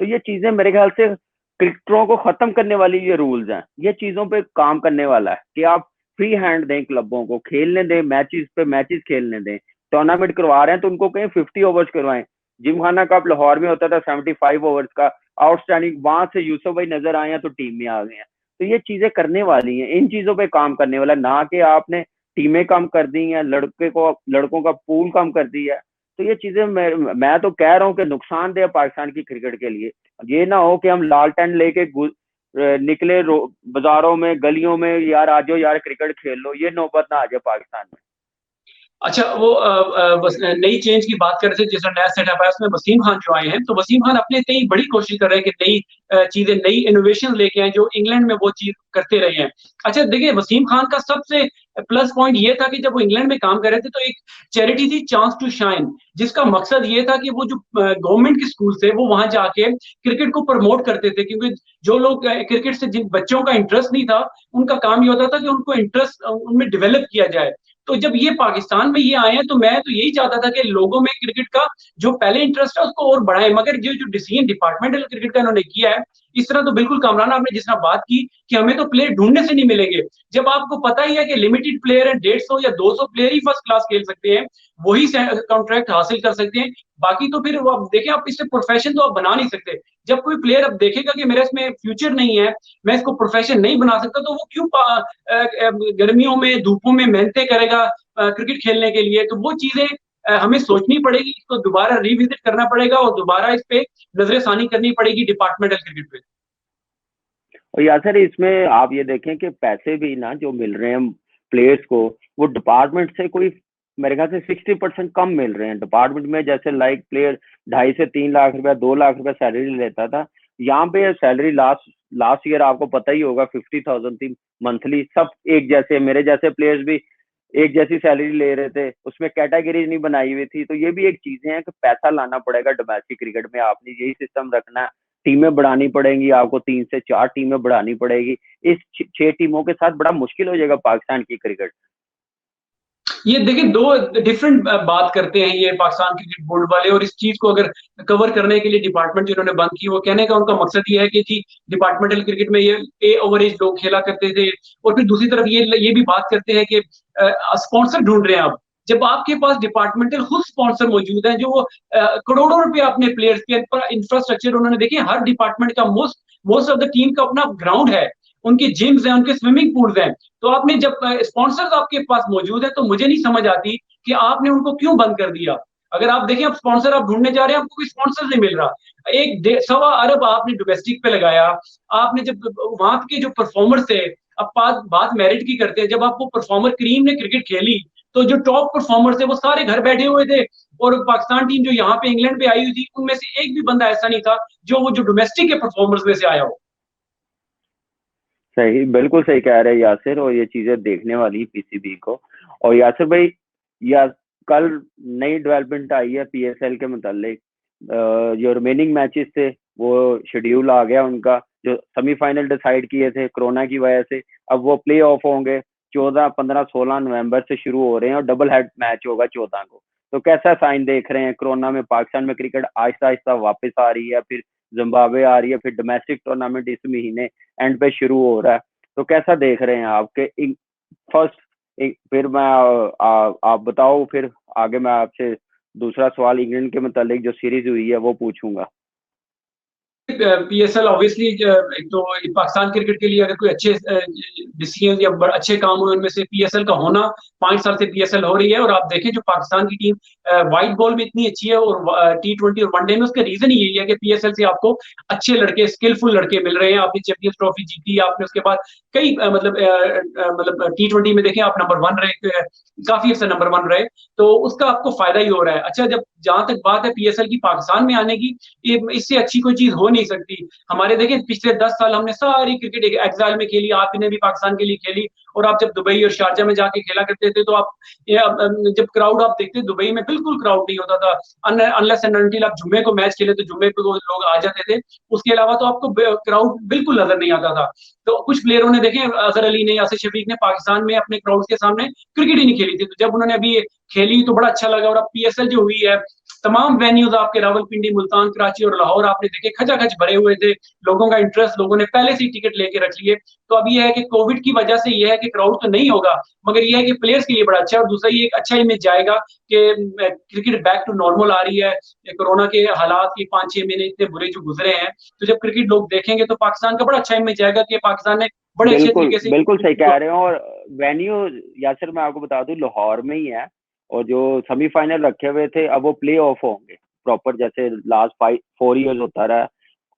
तो ये चीजें मेरे ख्याल से क्रिकेटरों को खत्म करने वाली ये रूल्स हैं, ये चीजों पे काम करने वाला है कि आप फ्री हैंड दें, क्लबों को खेलने दें, मैचेस पे मैचेस खेलने दें। टूर्नामेंट करवा रहे हैं तो उनको कहें 50 ओवर्स करवाएं। जिमखाना कप लाहौर में होता था 75 ओवर्स का, आउटस्टैंडिंग, वहां से यूसुफ भाई नजर आए हैं तो टीम में आ गए हैं। तो ये चीजें करने वाली हैं, इन चीजों पे काम करने वाला, ना कि आपने टीमें कम कर दी हैं, लड़कों का पूल कम कर दिया है। तो ये चीजें मैं तो कह रहा हूँ कि नुकसानदेह पाकिस्तान की क्रिकेट के लिए। ये ना हो कि हम लालटेन लेके निकले बाजारों में, गलियों में, यार आ जाओ यार क्रिकेट खेल लो, ये नौबत ना आ जाए पाकिस्तान में। अच्छा, वो नई चेंज की बात कर रहे थे, जैसा नया सेटअप है, उसमें वसीम खान जो आए हैं, तो वसीम खान अपने इतनी बड़ी कोशिश कर रहे हैं कि नई चीजें, नई इनोवेशन लेके आए, जो इंग्लैंड में वो चीज करते रहे हैं। अच्छा देखिए, वसीम खान का सबसे प्लस पॉइंट ये था कि जब वो इंग्लैंड में काम कर रहे थे, तो एक चैरिटी थी चांस टू शाइन, जिसका मकसद ये था कि वो जो गवर्नमेंट के स्कूल थे, वो वहां जाके क्रिकेट को प्रमोट करते थे, क्योंकि जो लोग क्रिकेट से, जिन बच्चों का इंटरेस्ट नहीं था, उनका काम ये होता था कि उनको इंटरेस्ट उनमें डेवलप किया जाए। तो जब ये पाकिस्तान में ये आए हैं, तो मैं तो यही चाहता था कि लोगों में क्रिकेट का जो पहले इंटरेस्ट है उसको और बढ़ाएं, मगर जो जो डिसीजन डिपार्टमेंटल क्रिकेट का इन्होंने किया है, इस तरह तो बिल्कुल कामरान आपने जिस तरह बात की कि हमें तो प्लेयर ढूंढने से नहीं मिलेंगे, जब आपको पता ही है कि लिमिटेड प्लेयर है, 150 या 200 प्लेयर ही फर्स्ट क्लास खेल सकते हैं, वही कॉन्ट्रैक्ट हासिल कर सकते हैं। बाकी तो फिर वो आप देखें, आप इससे प्रोफेशन तो आप बना नहीं सकते। जब कोई प्लेयर अब देखेगा कि मेरे इसमें फ्यूचर नहीं है, मैं इसको प्रोफेशन नहीं बना सकता, तो वो क्यों गर्मियों में धूपों में मेहनतें करेगा क्रिकेट खेलने के लिए। तो वो चीजें हमें सोचनी पड़ेगी, इसको दोबारा रिविजिट करना पड़ेगा और दोबारा इस पे नजरसानी करनी पड़ेगी डिपार्टमेंटल क्रिकेट पे। और यासर इसमें आप ये देखें कि पैसे भी ना जो मिल रहे हैं प्लेयर्स को, वो डिपार्टमेंट से कोई मेरे ख्याल से 60% कम मिल रहे हैं। डिपार्टमेंट में जैसे लाइक प्लेयर 2.5 से 3 लाख रुपया 2 लाख रुपया सैलरी लेता था, यहाँ पे सैलरी लास्ट लास्ट ईयर आपको पता ही होगा 50,000 थी मंथली। सब एक जैसे, मेरे जैसे प्लेयर्स भी एक जैसी सैलरी ले रहे थे, उसमें कैटेगरीज नहीं बनाई हुई थी। तो ये भी एक चीजें हैं कि पैसा लाना पड़ेगा डोमेस्टिक क्रिकेट में, आपने यही सिस्टम रखना है। टीमें बढ़ानी पड़ेंगी आपको, 3 से 4 टीमें बढ़ानी पड़ेगी। इस 6 टीमों के साथ बड़ा मुश्किल हो जाएगा पाकिस्तान की क्रिकेट। ये देखिए, दो डिफरेंट बात करते हैं ये पाकिस्तान क्रिकेट बोर्ड वाले, और इस चीज को अगर कवर करने के लिए डिपार्टमेंट जिन्होंने बंद की, वो कहने का उनका मकसद ये है कि जी डिपार्टमेंटल क्रिकेट में ये ए ओवर एज लोग खेला करते थे, और फिर दूसरी तरफ ये भी बात करते हैं कि स्पॉन्सर ढूंढ रहे हैं आप। जब आपके पास डिपार्टमेंटल खुद स्पॉन्सर मौजूद है, जो करोड़ों रुपए अपने प्लेयर्स के इंफ्रास्ट्रक्चर, उन्होंने देखिए हर डिपार्टमेंट का मोस्ट ऑफ द टीम का अपना ग्राउंड है, उनके जिम्स हैं, उनके स्विमिंग पूल्स हैं। तो आपने जब स्पॉन्सर्स आपके पास मौजूद है, तो मुझे नहीं समझ आती कि आपने उनको क्यों बंद कर दिया। अगर आप देखें, आप स्पॉन्सर आप ढूंढने जा रहे हैं, आपको कोई स्पॉन्सर नहीं मिल रहा। 1.25 अरब आपने डोमेस्टिक पे लगाया। आपने जब वहां के जो परफॉर्मर्स थे, अब बात मेरिट की करते हैं, जब आपको परफॉर्मर क्रीम ने क्रिकेट खेली, तो जो टॉप परफॉर्मर थे वो सारे घर बैठे हुए थे, और पाकिस्तान टीम जो यहाँ पे इंग्लैंड पे आई हुई थी, उनमें से एक भी बंदा ऐसा नहीं था जो डोमेस्टिक के परफॉर्मर्स में से आया हो। सही, बिल्कुल सही कह रहे हैं यासिर, और ये चीजें देखने वाली पीसीबी को। और यासिर भाई, या कल नई डेवलपमेंट आई है पीएसएल के मुतालिक। जो रिमेनिंग मैचेस थे वो शेड्यूल आ गया उनका, जो सेमीफाइनल डिसाइड किए थे कोरोना की वजह से, अब वो प्ले ऑफ होंगे। 14, 15, 16 नवंबर से शुरू हो रहे हैं, और डबल हेड मैच होगा 14 को। तो कैसा साइन देख रहे हैं? कोरोना में पाकिस्तान में क्रिकेट आहिस्ता आहिस्ता वापस आ रही है, फिर जिम्बाब्वे आ रही है, फिर डोमेस्टिक टूर्नामेंट इस महीने एंड पे शुरू हो रहा है। तो कैसा देख रहे हैं आपके फर्स्ट? फिर मैं आप बताओ, फिर आगे मैं आपसे दूसरा सवाल इंग्लैंड के मुतालिक जो सीरीज हुई है वो पूछूंगा। पीएसएल ऑब्वियसली एक तो पाकिस्तान क्रिकेट के लिए अगर कोई अच्छे डिसीजन या अच्छे काम हुए, उनमें से पीएसएल का होना, 5 साल से पीएसएल हो रही है। और आप देखें जो पाकिस्तान की टीम व्हाइट बॉल में इतनी अच्छी है, और टी20 और वनडे में, उसका रीजन ही यही है कि पीएसएल से आपको अच्छे लड़के, स्किलफुल लड़के मिल रहे हैं। आपने चैंपियंस ट्रॉफी जीती, आपने उसके बाद कई मतलब टी20 में देखें आप नंबर 1 रहे, काफी अच्छा नंबर 1 रहे, तो उसका आपको फायदा ही हो रहा है। अच्छा, जब जहां तक बात है पीएसएल की पाकिस्तान में आने की, इससे अच्छी कोई चीज हो नहीं सकती। हमारे देखें पिछले 10 साल हमने सारी क्रिकेट एक्साइल में खेली, आपने भी पाकिस्तान के लिए खेली, और आप जब दुबई और शारजा में जाके खेला करते थे, तो आप जब क्राउड आप देखते, दुबई में बिल्कुल क्राउड नहीं होता था। अनलेस एंड अनटिल आप जुम्मे को मैच खेले, तो जुम्मे पे लोग आ जाते थे, उसके अलावा तो आपको क्राउड बिल्कुल नजर नहीं आता था। तो कुछ प्लेयरों ने देखे, अजहर अली ने, यासिर शफीक ने पाकिस्तान में अपने क्राउड के सामने क्रिकेट ही नहीं खेली थी, तो जब उन्होंने अभी खेली तो बड़ा अच्छा लगा। और अब पीएसएल जो हुई है, तमाम वेन्यूज आपके रावलपिंडी, मुल्तान, कराची और लाहौर आपने देखे खचाखच भरे हुए थे, लोगों का इंटरेस्ट, लोगों ने पहले से ही टिकट लेके रख लिए। तो अब ये है कि कोविड की वजह से ये है कि क्राउड तो नहीं होगा, मगर ये है कि प्लेयर्स के लिए बड़ा अच्छा है, और दूसरा ये एक अच्छा इमेज जाएगा कि क्रिकेट बैक टू नॉर्मल आ रही है। कोरोना के हालात के 5-6 महीने इतने बुरे जो गुजरे हैं, तो जब क्रिकेट लोग देखेंगे तो पाकिस्तान का बड़ा अच्छा इमेज जाएगा कि पाकिस्तान ने बड़े अच्छे बिल्कुल तरीके से। बिल्कुल सही कह रहे हो। और वेन्यू यासर मैं आपको बता दूं लाहौर में ही है, और जो सेमीफाइनल रखे हुए थे अब वो प्ले ऑफ होंगे प्रॉपर, जैसे लास्ट 4 ईयर्स होता रहा।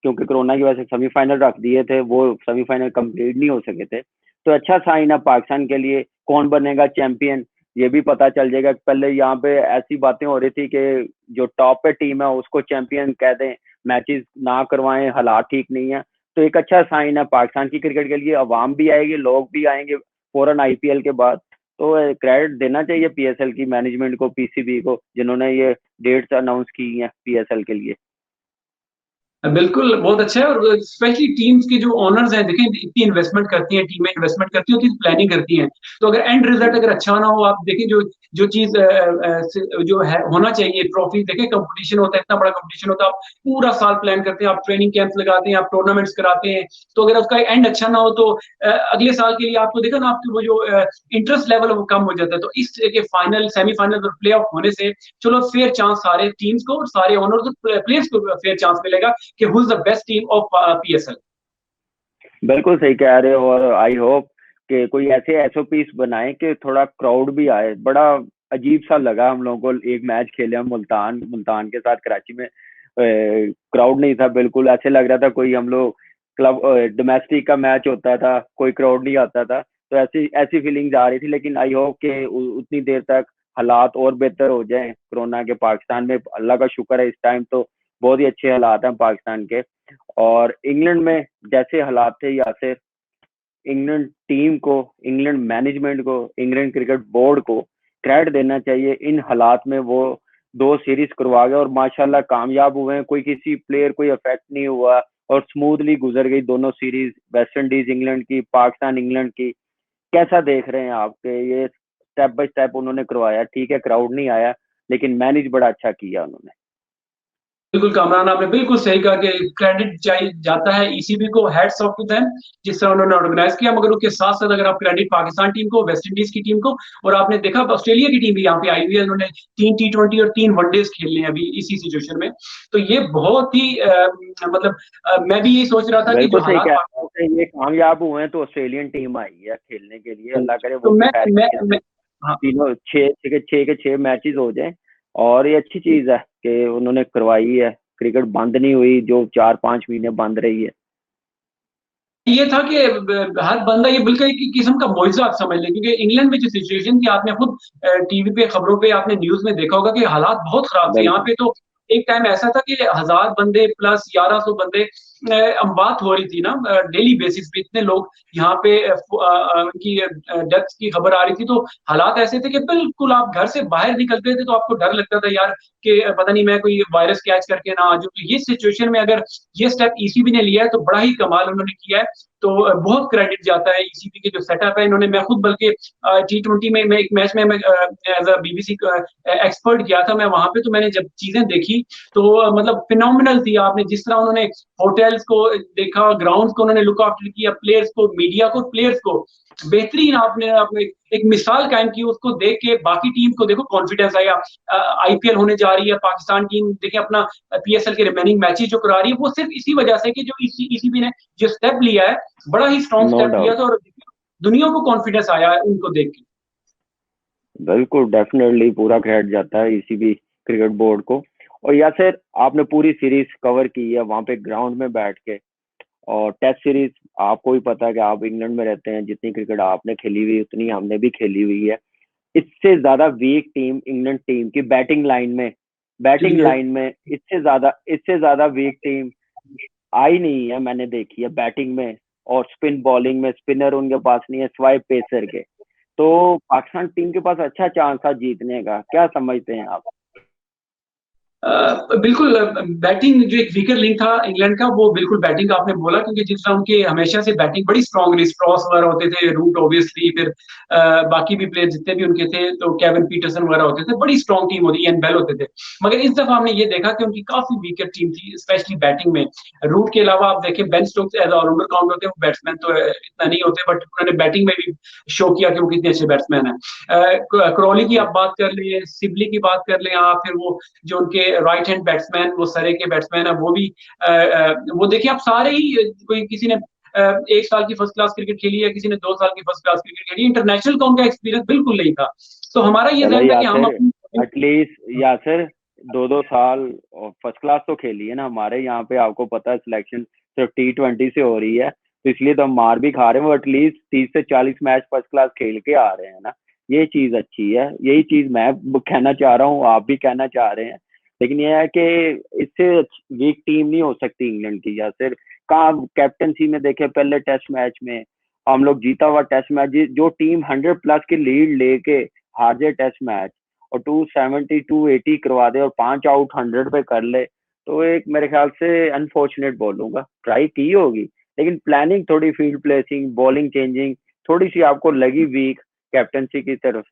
क्योंकि कोरोना की वजह से सेमीफाइनल रख दिए थे, वो सेमीफाइनल कंप्लीट नहीं हो सके थे। तो अच्छा साइन है पाकिस्तान के लिए। कौन बनेगा चैंपियन ये भी पता चल जाएगा। पहले यहाँ पे ऐसी बातें हो रही थी कि जो टॉप पे टीम है उसको चैंपियन कह दें, मैचेस ना करवाएं, हालात ठीक नहीं है। तो एक अच्छा साइन है पाकिस्तान की क्रिकेट के लिए। अवाम भी आएगी, लोग भी आएंगे फौरन आईपीएल के बाद। तो क्रेडिट देना चाहिए पीएसएल की मैनेजमेंट को, पीसीबी को, जिन्होंने ये डेट्स अनाउंस की हैं पीएसएल के लिए। बिल्कुल, बहुत अच्छा है। और स्पेशली टीम्स के जो ओनर्स हैं, देखें इतनी इन्वेस्टमेंट करती हैं, टीमें इन्वेस्टमेंट करती होती हैं, प्लानिंग करती हैं। तो अगर एंड रिजल्ट अगर अच्छा ना हो, आप देखें जो जो चीज़ जो है होना चाहिए, ट्रॉफी देखें, कंपटीशन होता है, इतना बड़ा कंपटीशन होता है, आप पूरा साल प्लान करते हैं, आप ट्रेनिंग कैंप्स लगाते हैं, आप टूर्नामेंट्स कराते हैं, तो अगर उसका एंड अच्छा ना हो तो अगले साल के लिए आपको देखा ना, आपकी वो जो इंटरेस्ट लेवल है वो कम हो जाता है। तो इस तरह के फाइनल, सेमीफाइनल और प्ले ऑफ होने से चलो फेयर चांस सारे टीम्स को और सारे ओनर्स और प्लेयर्स को फेयर चांस मिलेगा कि who is the best team of PSL. बिल्कुल सही कह रहे हो, और आई होप कि कोई ऐसे एसओपीस बनाए कि थोड़ा क्राउड भी आए। बड़ा अजीब सा लगा हम लोगों को, एक मैच खेले हम मुल्तान मुल्तान के साथ कराची में, क्राउड नहीं था बिल्कुल, ऐसे लग रहा था कोई हम लोग क्लब डोमेस्टिक का मैच होता था, कोई क्राउड नहीं आता था। तो ऐसी ऐसी फीलिंग्स आ रही थी, लेकिन आई होप कि उतनी देर तक हालात और बेहतर हो जाए कोरोना के पाकिस्तान में। अल्लाह का शुक्र है इस टाइम तो बहुत ही अच्छे हालात हैं पाकिस्तान के। और इंग्लैंड में जैसे हालात थे यासिर, इंग्लैंड टीम को, इंग्लैंड मैनेजमेंट को, इंग्लैंड क्रिकेट बोर्ड को क्रेडिट देना चाहिए। इन हालात में वो 2 सीरीज करवा गए और माशाल्लाह कामयाब हुए हैं, कोई किसी प्लेयर कोई इफेक्ट नहीं हुआ और स्मूथली गुजर गई दोनों सीरीज, वेस्ट इंडीज इंग्लैंड की, पाकिस्तान इंग्लैंड की। कैसा देख रहे हैं आप के ये स्टेप बाय स्टेप उन्होंने करवाया? ठीक है क्राउड नहीं आया, लेकिन मैनेज बड़ा अच्छा किया उन्होंने। बिल्कुल कामरान, आपने बिल्कुल सही कहा कि क्रेडिट जाता है ईसीबी को, हेड्स ऑफ टू देम, जिस तरह उन्होंने ऑर्गेनाइज किया। मगर उसके साथ साथ अगर आप क्रेडिट पाकिस्तान टीम को, वेस्ट इंडीज की टीम को, और आपने देखा ऑस्ट्रेलिया की टीम भी यहाँ पे आई हुई है, उन्होंने 3 T20 और 3 वनडेज खेल लिए अभी इसी सिचुएशन में। तो ये बहुत ही मतलब मैं भी यही सोच रहा था कि बिल्कुल जो सही हालात कह रहे हैं कि ये कामयाब हुए हैं तो ऑस्ट्रेलियन टीम आई है खेलने के लिए, अल्लाह करे तो वो भी मैं खैरियत से हाँ, तीनों 6 के 6 मैचेस हो जाएं। और ये अच्छी चीज है कि उन्होंने करवाई है, क्रिकेट बंद नहीं हुई जो 4-5 महीने बंद रही है। ये था कि हर बंदा ये बिल्कुल एक किस्म का मुआवजा आप समझ लें, क्योंकि इंग्लैंड में जो सिचुएशन थी, आपने खुद टीवी पे खबरों पे आपने न्यूज में देखा होगा कि हालात बहुत खराब थे यहाँ बिल्कुल। पे। तो एक टाइम ऐसा था कि 1000 बंदे प्लस 1100 बंदे, बात हो रही थी ना डेली बेसिस पे, इतने लोग यहाँ पे उनकी डेथ की खबर आ रही थी। तो हालात ऐसे थे कि बिल्कुल आप घर से बाहर निकलते थे तो आपको डर लगता था यार कि पता नहीं मैं कोई वायरस कैच करके ना आ जाऊं। तो ये सिचुएशन में अगर ये स्टेप ईसीबी ने लिया है तो बड़ा ही कमाल उन्होंने किया है। तो बहुत क्रेडिट जाता है ईसीबी के जो सेटअप है इन्होंने। मैं खुद बल्कि T20 में मैं एक मैच में मैं एज अ बीबीसी एक्सपर्ट गया था मैं वहां पे। तो मैंने जब चीजें देखी तो मतलब फिनोमिनल थी। आपने जिस तरह उन्होंने होटल्स को देखा, ग्राउंड्स को उन्होंने लुक आफ्टर किया, प्लेयर्स को, मीडिया को, प्लेयर्स को बेहतरीन आपने आपने एक मिसाल कायम की। उसको देख के बाकी टीम को देखो कॉन्फिडेंस आया। आईपीएल होने जा रही है, पाकिस्तान टीम देखे अपना पीएसएल के रिमेनिंग मैचेस जो करा रही है, वो सिर्फ इसी वजह से कि जो ईसीबी ने जो स्टेप लिया है, बड़ा ही स्ट्रॉन्ग नो स्टेप लिया डाउट। था। और दुनिया को कॉन्फिडेंस आया है उनको देख के। बिल्कुल डेफिनेटली पूरा क्रेडिट जाता है इसी भी क्रिकेट बोर्ड को। और या फिर आपने पूरी सीरीज कवर की है वहां पे ग्राउंड में बैठ के, और टेस्ट सीरीज आपको भी पता है कि आप इंग्लैंड में रहते हैं, जितनी क्रिकेट आपने खेली हुई उतनी हमने भी खेली हुई है। इससे ज्यादा वीक टीम इंग्लैंड टीम की बैटिंग जी लाइन में इससे ज्यादा वीक टीम आई नहीं है, मैंने देखी है बैटिंग में। और स्पिन बॉलिंग में स्पिनर उनके पास नहीं है स्वाइप पेसर के। तो पाकिस्तान टीम के पास अच्छा चांस था जीतने का, क्या समझते हैं आप? बिल्कुल। बैटिंग जो एक वीकर लिंक था इंग्लैंड का, वो बिल्कुल बैटिंग का आपने बोला, क्योंकि जिस तरह उनके हमेशा से बैटिंग बड़ी स्ट्रांग रही, स्ट्रॉस वगैरह होते थे, रूट ऑब्वियसली, फिर बाकी भी प्लेयर जितने भी उनके थे, तो केविन पीटरसन वगैरह होते थे, बड़ी स्ट्रांग टीम होती, एन बेल होते थे। मगर इस दफा हमने ये देखा कि उनकी काफी वीकर टीम थी, स्पेशली बैटिंग में। रूट के अलावा आप देखें Ben Stokes as allrounder count होते हैं, वो बैट्समैन तो इतना नहीं होते, बट उन्होंने बैटिंग में भी शो किया कि वो कितने अच्छे बैट्समैन है। क्रॉली की आप बात कर लें, सिबली की बात कर लें आप, फिर वो जो उनके राइट हैंड बैट्समैन, वो सरे के बैट्समैन है, वो भी वो देखिए आप सारे ही, कोई किसी ने 1 साल की फर्स्ट क्लास क्रिकेट खेली है, किसी ने 2 साल की फर्स्ट क्लास क्रिकेट खेली, इंटरनेशनल का उनका एक्सपीरियंस बिल्कुल नहीं था। तो हमारा ये चलो जहन था कि हम यासिर, अपनी एटलीस्ट यासिर 2-2 साल फर्स्ट क्लास तो खेली है ना। हमारे यहाँ पे आपको पता है सिलेक्शन सिर्फ T20 से हो रही है, तो इसलिए तो हम मार भी खा रहे हैं। वो एटलीस्ट 30 से 40 मैच फर्स्ट क्लास खेल के आ रहे हैं ना, ये चीज अच्छी है। यही चीज मैं कहना चाह रहा हूँ, आप भी कहना चाह रहे हैं। लेकिन यह है कि इससे वीक टीम नहीं हो सकती इंग्लैंड की। या फिर कहाँ कैप्टनसी में देखे, पहले टेस्ट मैच में हम लोग जीता हुआ टेस्ट मैच, जो टीम 100+ की लीड लेके हार जाए टेस्ट मैच और 270 280 करवा दे और 5 आउट 100 पे कर ले, तो एक मेरे ख्याल से अनफॉर्चुनेट बोलूंगा, ट्राई की होगी लेकिन प्लानिंग थोड़ी, फील्ड प्लेसिंग, बॉलिंग चेंजिंग थोड़ी सी आपको लगी वीक कैप्टनसी की तरफ।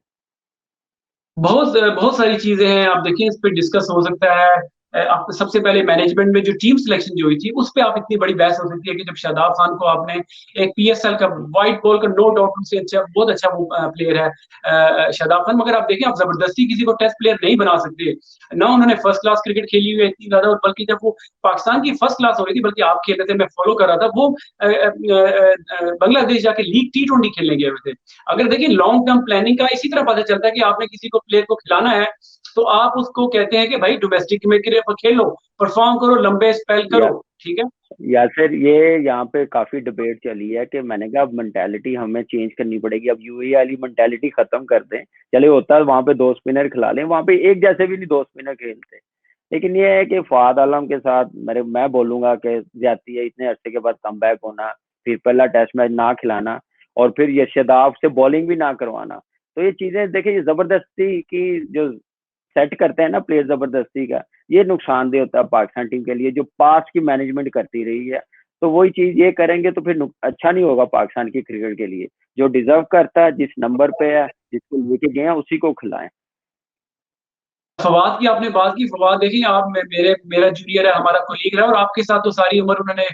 बहुत बहुत सारी चीजें हैं, आप देखिए इस पे डिस्कस हो सकता है। आप सबसे पहले मैनेजमेंट में जो टीम सिलेक्शन जो हुई थी उस पे आप इतनी बड़ी बहस हो सकती है कि जब शादाब खान को आपने एक पीएसएल का व्हाइट बॉल का नो डाउट उनसे अच्छा, बहुत अच्छा वो प्लेयर है शादाब खान, मगर आप देखें आप जबरदस्ती किसी को टेस्ट प्लेयर नहीं बना सकते। ना उन्होंने फर्स्ट क्लास क्रिकेट खेली हुई है इतनी ज्यादा, और बल्कि जब वो पाकिस्तान की फर्स्ट क्लास हो रही थी, बल्कि आप खेल रहे थे मैं फॉलो कर रहा था, वो बांग्लादेश जाके लीग T20 खेलने गए हुए थे। अगर देखिए लॉन्ग टर्म प्लानिंग का इसी तरह पता चलता है कि आपने किसी को प्लेयर को खिलाना है तो आप उसको कहते हैं कि भाई डोमेस्टिक में खेलो, परफॉर्म करो, लंबे स्पेल या करो, ठीक है। या फिर ये यहाँ पे काफी डिबेट चली है कि मैंने कहा अब मेंटालिटी हमें चेंज करनी पड़ेगी, अब यूएई वाली मेंटालिटी खत्म कर दें। चले होता है वहां पे दो स्पिनर खिला लें, वहां पे एक जैसे भी नहीं दो स्पिनर खेलते। लेकिन ये है कि फवाद आलम के साथ मैं बोलूंगा कि ज्यादती है, इतने अरसे के बाद कम बैक होना, फिर पहला टेस्ट मैच ना खिलाना, और फिर ये शदाब से बॉलिंग भी ना करवाना। तो ये चीजें देखिए, ये जबरदस्ती की जो सेट करते हैं ना प्लेयर जबरदस्ती का, ये नुकसानदेह होता है पाकिस्तान टीम के लिए जो पास की मैनेजमेंट करती रही है। तो वही चीज ये करेंगे तो फिर अच्छा नहीं होगा पाकिस्तान की क्रिकेट के लिए। जो डिजर्व करता है, जिस नंबर पे है, जिसको लेके गए हैं, उसी को खिलाएं। फवाद की आपने बात की, फवाद देखिए आप मेरा जूनियर है, हमारा कोलीग है, और आपके साथ तो सारी उम्र उन्होंने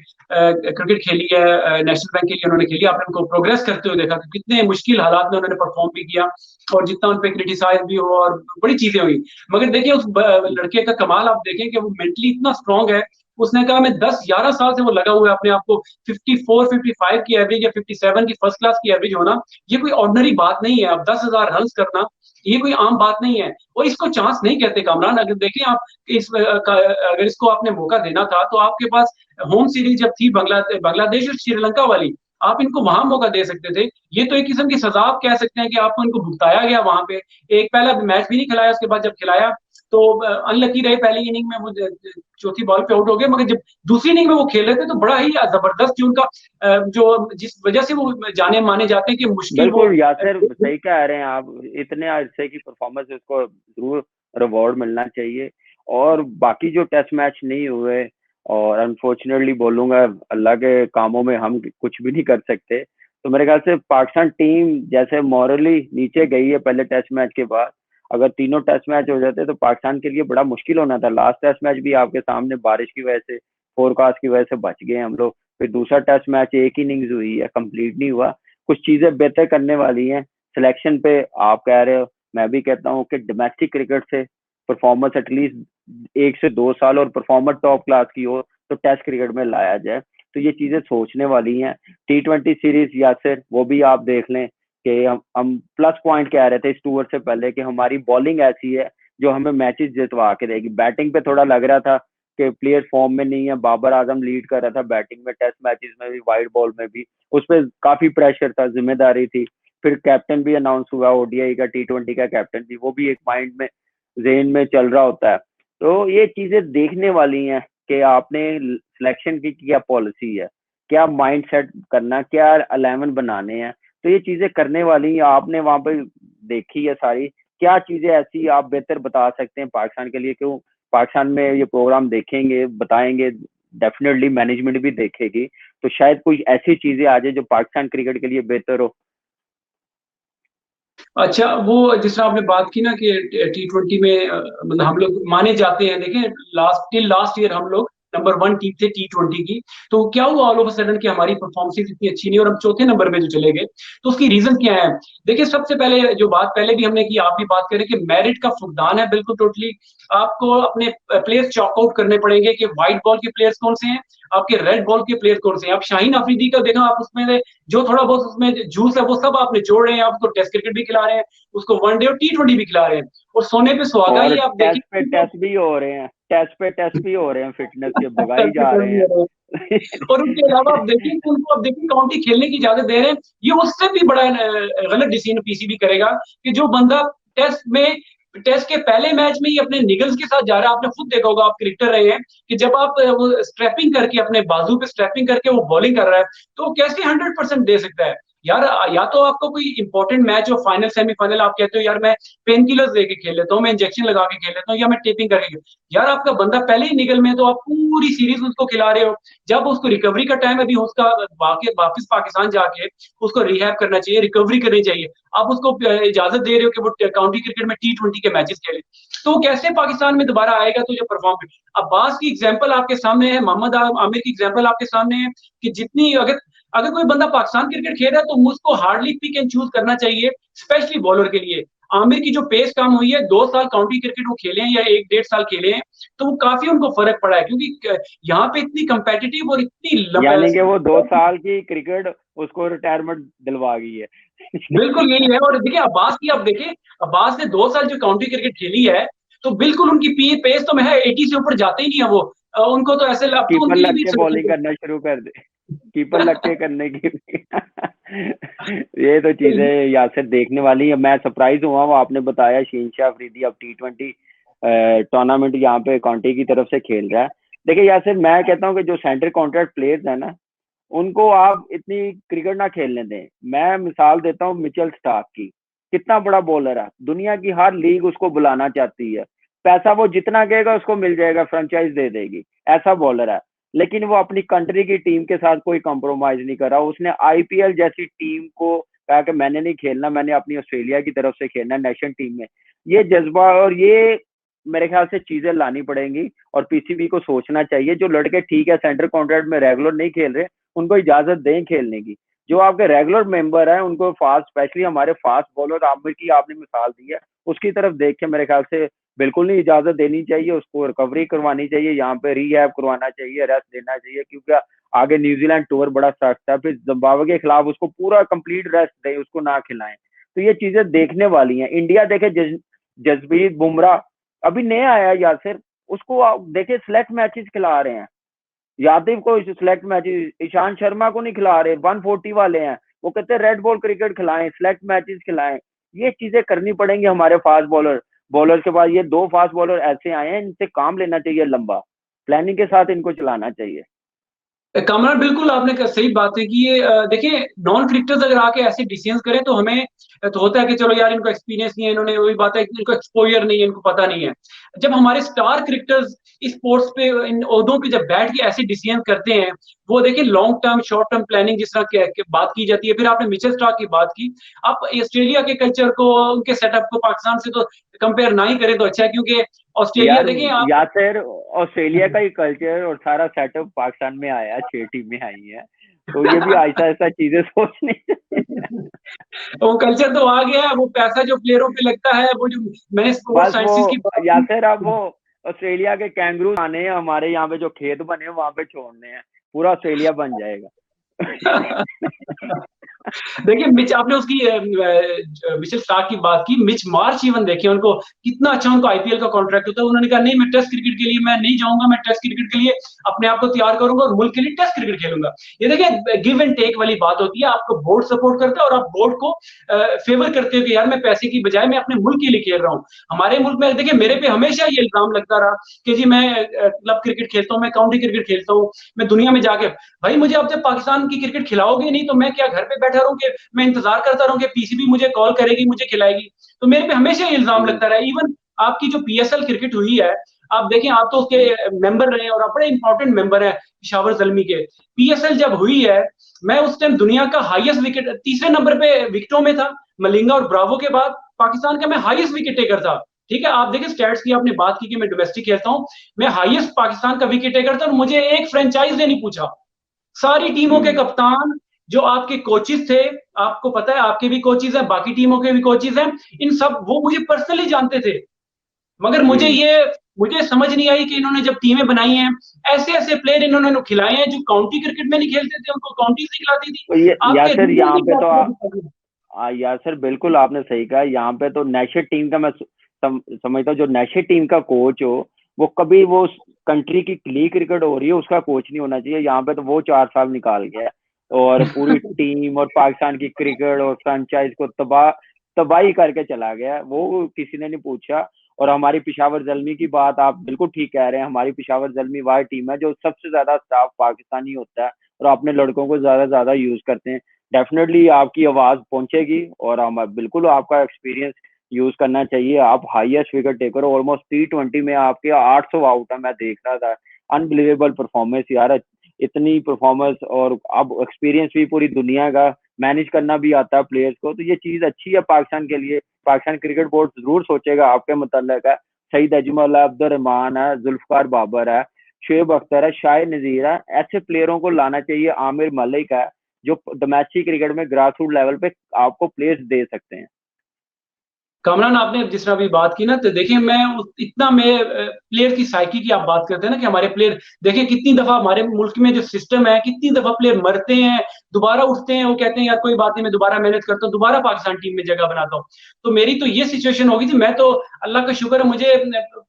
क्रिकेट खेली है, नेशनल बैंक के लिए उन्होंने खेली, आपने उनको प्रोग्रेस करते हुए देखा कि कितने मुश्किल हालात में उन्होंने परफॉर्म भी किया, और जितना उन पर क्रिटिसाइज भी हो और बड़ी चीजें हुई। मगर देखिए उस लड़के का कमाल आप देखें कि वो मेंटली इतना स्ट्रांग है। उसने कहा मैं 10-11 साल से वो लगा हुआ है अपने आप को 54-55 की एवरेज या 57 की फर्स्ट क्लास की एवरेज होना, ये कोई ऑर्डिनरी बात नहीं है। अब 10,000 रन करना ये कोई आम बात नहीं है, और इसको चांस नहीं कहते कामरान। अगर देखें आप अगर इसको आपने मौका देना था तो आपके पास होम सीरीज जब थी बांग्लादेश और श्रीलंका वाली, आप इनको वहां मौका दे सकते थे। ये तो एक किस्म की सजा आप कह सकते हैं कि आपको इनको भुगताया गया वहां पे। एक पहला मैच भी नहीं खिलाया, उसके बाद जब खिलाया तो अनलकी रहे, पहली इनिंग में वो चौथी बॉल पे आउट हो गए, मगर जब दूसरी इनिंग में वो खेल रहे थे तो बड़ा ही जबरदस्त जो उनका जो जिस वजह से वो जाने माने जाते हैं कि मुश्किल वो बिल्कुल यासिर, सही कह रहे हैं आप, इतने अरसे की परफॉर्मेंस उसको जरूर रिवॉर्ड मिलना चाहिए। और बाकी जो टेस्ट मैच नहीं हुए, और अनफॉर्चुनेटली बोलूंगा, अल्लाह के कामों में हम कुछ भी नहीं कर सकते। तो मेरे ख्याल से पाकिस्तान टीम जैसे मॉरली नीचे गई है पहले टेस्ट मैच के बाद, अगर तीनों टेस्ट मैच हो जाते तो पाकिस्तान के लिए बड़ा मुश्किल होना था। लास्ट टेस्ट मैच भी आपके सामने बारिश की वजह से, फोरकास्ट की वजह से बच गए हम लोग। फिर दूसरा टेस्ट मैच एक इनिंग्स हुई है, कंप्लीट नहीं हुआ। कुछ चीजें बेहतर करने वाली हैं सिलेक्शन पे, आप कह रहे हो, मैं भी कहता हूँ कि डोमेस्टिक क्रिकेट से परफॉर्मेंस एटलीस्ट 1 से 2 साल और परफॉर्मेंस टॉप क्लास की हो तो टेस्ट क्रिकेट में लाया जाए। तो ये चीजें सोचने वाली हैं। T20 सीरीज यासिर, वो भी आप देख लें कि हम प्लस पॉइंट कह रहे थे इस टूर से पहले कि हमारी बॉलिंग ऐसी है जो हमें मैचेस जितवा के देगी। बैटिंग पे थोड़ा लग रहा था कि प्लेयर फॉर्म में नहीं है, बाबर आजम लीड कर रहा था बैटिंग में, टेस्ट मैचेस में भी, वाइट बॉल में भी, उस पर काफी प्रेशर था, जिम्मेदारी थी। फिर कैप्टन भी अनाउंस हुआ, ओडीआई का, T20 का कैप्टन भी, वो भी एक माइंड में, जेन में चल रहा होता है। तो ये चीजें देखने वाली हैं कि आपने सिलेक्शन की क्या पॉलिसी है, क्या माइंड सेट करना, क्या 11 बनाने हैं। तो ये चीजें करने वाली हैं, आपने वहां पर देखी है सारी, क्या चीजें ऐसी आप बेहतर बता सकते हैं पाकिस्तान के लिए? क्यों पाकिस्तान में ये प्रोग्राम देखेंगे, बताएंगे, डेफिनेटली मैनेजमेंट भी देखेगी, तो शायद कुछ ऐसी चीजें आ जाए जो पाकिस्तान क्रिकेट के लिए बेहतर हो। अच्छा, वो जिस तरह आपने बात की ना कि T20 में मतलब हम लोग माने जाते हैं, देखें लास्ट ईयर हम लोग नंबर 1 टीम थे T20 की। तो क्या हुआ ऑल ऑफ अ सडन कि हमारी परफॉर्मेंस इतनी अच्छी नहीं और हम चौथे नंबर पे जो चले गए? तो उसकी रीजन क्या है? देखिए सबसे पहले जो बात पहले भी हमने की, आप भी बात करें कि मेरिट का फुकदान है बिल्कुल टोटली। आपको अपने प्लेयर्स चॉकआउट करने पड़ेंगे कि व्हाइट बॉल के प्लेयर्स कौन से हैं, आपके रेड बॉल के प्लेयर कौन से हैं। आप शाहीन अफरीदी का देखा, आप उसमें जो थोड़ा बहुत उसमें जूस है वो सब आप निचोड़ रहे हैं, आप उसको टेस्ट क्रिकेट भी खिला रहे हैं, उसको वनडे और T20 भी खिला रहे हैं, और सोने पे सुहागा और ही आप टेस्ट पे देखिए। टेस्ट भी हो रहे हैं, टेस्ट पे टेस्ट भी हो रहे हैं, फिटनेस के भगाई जा रहे हैं। और उसके अलावा आप देखें कि उनको आप देखें काउंटी खेलने की इजाजत दे रहे हैं। ये उससे भी बड़ा गलत डिसीजन पीसीबी करेगा कि जो बंदा टेस्ट के पहले मैच में ही अपने निगल्स के साथ जा रहा है। आपने खुद देखा होगा, आप क्रिकेटर रहे हैं, कि जब आप वो स्ट्रैपिंग करके अपने बाजू पे स्ट्रैपिंग करके वो बॉलिंग कर रहा है तो वो कैसे 100% दे सकता है? यार या तो आपको कोई इंपॉर्टेंट मैच हो, फाइनल सेमीफाइनल, आप कहते हो यार मैं पेन किलर्स लेके खेल लेता हूँ, मैं इंजेक्शन लगा के खेल लेता हूँ, या मैं टेपिंग करके यार आपका बंदा पहले ही निगल में है, तो आप पूरी सीरीज उसको खिला रहे हो। जब उसको रिकवरी का टाइम है, अभी उसका वापस पाकिस्तान जाके उसको रिहैब करना चाहिए, रिकवरी करनी चाहिए। आप उसको इजाजत दे रहे हो कि वो काउंटी क्रिकेट में T20 के मैचेस खेले, तो वो कैसे पाकिस्तान में दोबारा आएगा तो जो परफॉर्म। अब्बास की एग्जांपल आपके सामने है, मोहम्मद आमिर की एग्जांपल आपके सामने है, कि जितनी अगर अगर कोई बंदा पाकिस्तान क्रिकेट खेल रहा है तो मुझको हार्डली पिक एंड चूज करना चाहिए, स्पेशली बॉलर के लिए। आमिर की जो पेस काम हुई है, 2 साल काउंटी क्रिकेट वो खेले हैं या 1 डेढ़ साल खेले हैं, तो वो काफी उनको फर्क पड़ा है, क्योंकि यहाँ पे इतनी कंपेटिटिव और इतनी यानी कि वो 2 साल की क्रिकेट उसको रिटायरमेंट दिलवा गई है। बिल्कुल यही है। और देखिए अब्बास की, आप देखिए अब्बास ने 2 साल जो काउंटी क्रिकेट खेली है, तो बिल्कुल उनकी पेस तो मैं 80 से ऊपर जाते ही नहीं है वो। उनको तो ऐसे अब तो कीपर उनके लिए लग भी के बॉलिंग करना शुरू कर दे, कीपर लग के करने की ये तो चीजें यासिर देखने वाली है। मैं सरप्राइज हुआ वो आपने बताया शहनशाह अफरीदी अब T20 टूर्नामेंट यहाँ पे काउंटी की तरफ से खेल रहा है। देखिए यासिर, मैं कहता हूँ कि जो सेंटर कॉन्ट्रैक्ट प्लेयर्स है ना, उनको आप इतनी क्रिकेट ना खेलने दें। मैं मिसाल देता हूँ मिचेल स्टार्क की। कितना बड़ा बॉलर है, दुनिया की हर लीग उसको बुलाना चाहती है। पैसा वो जितना कहेगा उसको मिल जाएगा, फ्रेंचाइज दे देगी, ऐसा बॉलर है। लेकिन वो अपनी कंट्री की टीम के साथ कोई कंप्रोमाइज नहीं कर रहा। उसने IPL जैसी टीम को कहा कि मैंने नहीं खेलना, मैंने अपनी ऑस्ट्रेलिया की तरफ से खेलना नेशनल टीम में। ये जज्बा और ये मेरे ख्याल से चीजें लानी पड़ेंगी, और PCB को सोचना चाहिए। जो लड़के ठीक है सेंटर कॉन्ट्रैक्ट में रेगुलर नहीं खेल रहे, उनको इजाजत दें खेलने की। जो आपके रेगुलर मेंबर हैं उनको फास्ट, स्पेशली हमारे फास्ट बॉलर आमिर की आपने मिसाल दी है, उसकी तरफ देख के मेरे ख्याल से बिल्कुल नहीं इजाजत देनी चाहिए। उसको रिकवरी करवानी चाहिए, यहाँ पे रिहैब करवाना चाहिए, रेस्ट देना चाहिए, क्योंकि आगे न्यूजीलैंड टूर बड़ा सख्त है। फिर जिम्बाब्वे के खिलाफ उसको पूरा कंप्लीट रेस्ट दें, उसको ना खिलाएं। तो ये चीजें देखने वाली हैं। इंडिया देखे जसप्रीत बुमराह अभी नया आया यासिर, उसको आप देखे सिलेक्ट मैचेस खिला रहे हैं। यादव को सिलेक्ट मैचेस, ईशांत शर्मा को नहीं खिला रहे, 140 वाले हैं। वो कहते हैं रेड बॉल क्रिकेट खिलाएं, सिलेक्ट मैचेस खिलाएं। ये चीजें करनी पड़ेंगी हमारे फास्ट बॉलर के पास। ये 2 फास्ट बॉलर ऐसे आए हैं, इनसे काम लेना चाहिए लंबा, प्लानिंग के साथ इनको चलाना चाहिए। कमरा बिल्कुल आपने सही बात है कि ये देखिए नॉन क्रिकेटर्स अगर आके ऐसे डिसीजंस करें तो हमें तो होता है कि चलो यार इनको एक्सपीरियंस नहीं है, इन्होंने वही बात है इनको एक्सपोजर नहीं है, इनको पता नहीं है। जब हमारे स्टार क्रिकेटर्स इस स्पोर्ट्स पे इन ओहदों पे जब बैठ के ऐसे डिसीजन करते हैं, वो देखिए long term short term planning जिस तरह की बात की जाती है। फिर आपने मिचेल स्टार्क की बात की, आप ऑस्ट्रेलिया के कल्चर को, उनके सेटअप को पाकिस्तान से तो कंपेयर ना ही करें तो अच्छा है, क्योंकि ऑस्ट्रेलिया यार देखिए आप। यासर, ऑस्ट्रेलिया का ही कल्चर और सारा सेटअप पाकिस्तान में आया है, 6 टीमें आई हैं, तो ये भी ऐसा ऐसा चीजें सोचनी चाहिए। वो कल्चर तो आ गया है, वो पैसा जो प्लेयरों पे लगता है, वो जो मैंने स्पोर्ट्स बस वो साइंसेस की बात यासर, अब की। वो ऑस्ट्रेलिया के कैंगरू आने हैं, हमारे यहाँ पे जो खेत बने हैं वहां पे छोड़ने हैं, पूरा ऑस्ट्रेलिया बन जाएगा। देखिए मिच, आपने उसकी मिचेल स्टार्क की बात की, मिच मार्च इवन देखिए उनको कितना अच्छा उनको आईपीएल का कॉन्ट्रैक्ट होता है। उन्होंने कहा नहीं मैं टेस्ट क्रिकेट के लिए मैं नहीं जाऊंगा, मैं टेस्ट क्रिकेट के लिए अपने आप को तैयार करूंगा और मुल्क के लिए टेस्ट क्रिकेट खेलूंगा। ये देखिए गिव एंड टेक वाली बात होती है, आपको बोर्ड सपोर्ट करता है और आप बोर्ड को फेवर करते हो कि यार मैं पैसे की बजाय मैं अपने मुल्क के लिए खेल रहा हूँ। हमारे मुल्क में देखिए मेरे पे हमेशा ये इल्जाम लगता रहा कि जी मैं क्लब क्रिकेट खेलता हूँ, मैं काउंटी क्रिकेट खेलता हूँ, मैं दुनिया में जाके भाई मुझे अब जब पाकिस्तान की क्रिकेट खिलाओगे नहीं तो मैं क्या घर पे बैठा रहूं कि मैं इंतजार करता रहूं कि PCB मुझे कॉल करेगी मुझे खिलाएगी। तो मेरे पे हमेशा ये इल्जाम लगता रहा। इवन आपकी जो PSL क्रिकेट हुई है, आप देखें आप तो उसके मेंबर रहे और आप बड़े इंपॉर्टेंट मेंबर है पिशावर जलमी के। PSL जब हुई है, मैं उस टाइम दुनिया का हाईएस्ट विकेट, तीसरे नंबर पे विकेटों में था, मलिंगा और ब्रावो के बाद पाकिस्तान का मैं हाईएस्ट विकेट टेकर था। ठीक है, आप देखिए स्टैट्स की आपने बात की कि मैं डोमेस्टिक खेलता हूं, मैं हाईएस्ट पाकिस्तान का विकेट टेकर था और मुझे एक फ्रेंचाइज ने नहीं पूछा। सारी टीमों के कप्तान, जो आपके कोचेस थे, आपको पता है आपके भी कोचेस हैं, बाकी टीमों के भी कोचेस हैं, इन सब वो मुझे पर्सनली जानते थे। मगर मुझे समझ नहीं आई कि इन्होंने जब टीमें बनाई हैं, ऐसे ऐसे प्लेयर इन्होंने खिलाए हैं जो काउंटी क्रिकेट में नहीं खेलते थे, उनको काउंटी से खिलाती थी। तो ये आपके यासर रीजन यहाँ की पे तो बात। यासर बिल्कुल आपने सही कहा। यहाँ पे तो नेशनल टीम का मैं समझता हूँ, जो नेशनल टीम का कोच हो वो कभी वो कंट्री की लीग क्रिकेट हो रही है उसका कोच नहीं होना चाहिए। यहाँ पे तो वो 4 साल निकाल गया है और पूरी टीम और पाकिस्तान की क्रिकेट और फ्रेंचाइज को तबाही करके चला गया, वो किसी ने नहीं पूछा। और हमारी पिशावर जलमी की बात आप बिल्कुल ठीक कह रहे हैं। हमारी पिशावर जलमी वह टीम है जो सबसे ज्यादा स्टाफ पाकिस्तानी होता है और अपने लड़कों को ज्यादा यूज करते हैं। डेफिनेटली आपकी आवाज़ पहुंचेगी और हम बिल्कुल आपका एक्सपीरियंस यूज करना चाहिए। आप हाईएस्ट विकेट टेकर हो, ऑलमोस्ट T20 में आपके 800 आउट है, मैं देख रहा था। अनबिलीवेबल परफॉर्मेंस यार, इतनी परफॉर्मेंस, और अब एक्सपीरियंस भी पूरी दुनिया का, मैनेज करना भी आता है प्लेयर्स को, तो ये चीज अच्छी है पाकिस्तान के लिए। पाकिस्तान क्रिकेट बोर्ड जरूर सोचेगा आपके मुतल्लिक है। सईद अजमल है, अब्दुल रहमान है, जुल्फकार बाबर है, शुएब अख्तर है, शाहिद नजीर है, ऐसे प्लेयरों को लाना चाहिए। आमिर मलिक है, जो डोमेस्टिक क्रिकेट में ग्रास रूट लेवल पे आपको प्लेयर्स दे सकते हैं। कामरान, आपने जिस तरह अभी बात की ना, तो देखिए इतना मैं प्लेयर की साइकी की आप बात करते हैं ना कि हमारे प्लेयर, देखिए कितनी दफा हमारे मुल्क में जो सिस्टम है, कितनी दफा प्लेयर मरते हैं, दोबारा उठते हैं, वो कहते हैं यार कोई बात नहीं, मैं दोबारा मेहनत करता हूँ, दोबारा पाकिस्तान टीम में जगह बनाता हूँ। तो मेरी तो ये सिचुएशन होगी थी। मैं तो अल्लाह का शुक्र है, मुझे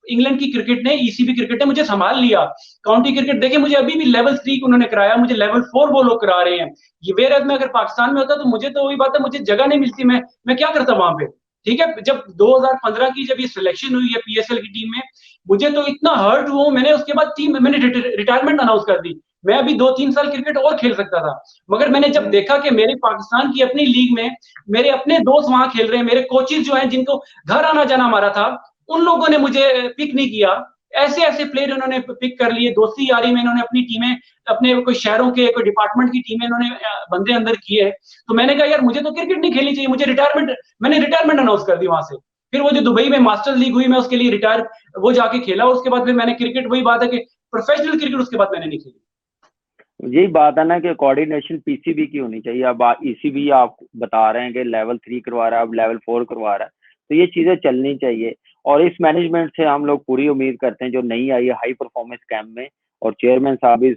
इंग्लैंड की क्रिकेट ने, ईसीबी क्रिकेट ने मुझे संभाल लिया। काउंटी क्रिकेट देखिए, मुझे अभी भी लेवल 3 उन्होंने कराया, मुझे लेवल 4 वो लोग करा रहे हैं। ये वेर में अगर पाकिस्तान में होता तो मुझे तो वही बात है, मुझे जगह नहीं मिलती, मैं क्या करता वहां पे। ठीक है, जब 2015 की जब ये सिलेक्शन हुई है पीएसएल की टीम में, मुझे तो इतना हर्ट हुआ, मैंने उसके बाद टीम मैंने रिटायरमेंट अनाउंस कर दी। मैं अभी 2-3 साल क्रिकेट और खेल सकता था, मगर मैंने जब देखा कि मेरे पाकिस्तान की अपनी लीग में मेरे अपने दोस्त वहां खेल रहे हैं, मेरे कोचेज जो हैं जिनको घर आना जाना हमारा था, उन लोगों ने मुझे पिक नहीं किया। ऐसे ऐसे प्लेयर उन्होंने पिक कर लिए, दोस्ती यारी में इन्होंने अपनी टीमें, अपने कोई शहरों के कोई डिपार्टमेंट की टीमें इन्होंने बंदे अंदर किए। तो मैंने कहा यार मुझे तो क्रिकेट नहीं खेलनी चाहिए, मुझे रिटायरमेंट, मैंने रिटायरमेंट अनाउंस कर दी वहां से। फिर वो जो दुबई में मास्टर्स लीग हुई, मैं उसके लिए रिटायर, वो जाके खेला, उसके बाद फिर मैंने क्रिकेट, वही बात है कि प्रोफेशनल क्रिकेट उसके बाद मैंने नहीं खेली। यही बात है ना कि कोऑर्डिनेशन पीसीबी की होनी चाहिए। अब ईसीबी आप बता रहे हैं कि लेवल 3 करवा रहा है, अब लेवल 4 करवा रहा है, तो ये चीजें चलनी चाहिए। और इस मैनेजमेंट से हम लोग पूरी उम्मीद करते हैं, जो नई आई है हाई परफॉर्मेंस कैंप में, और चेयरमैन साहब भी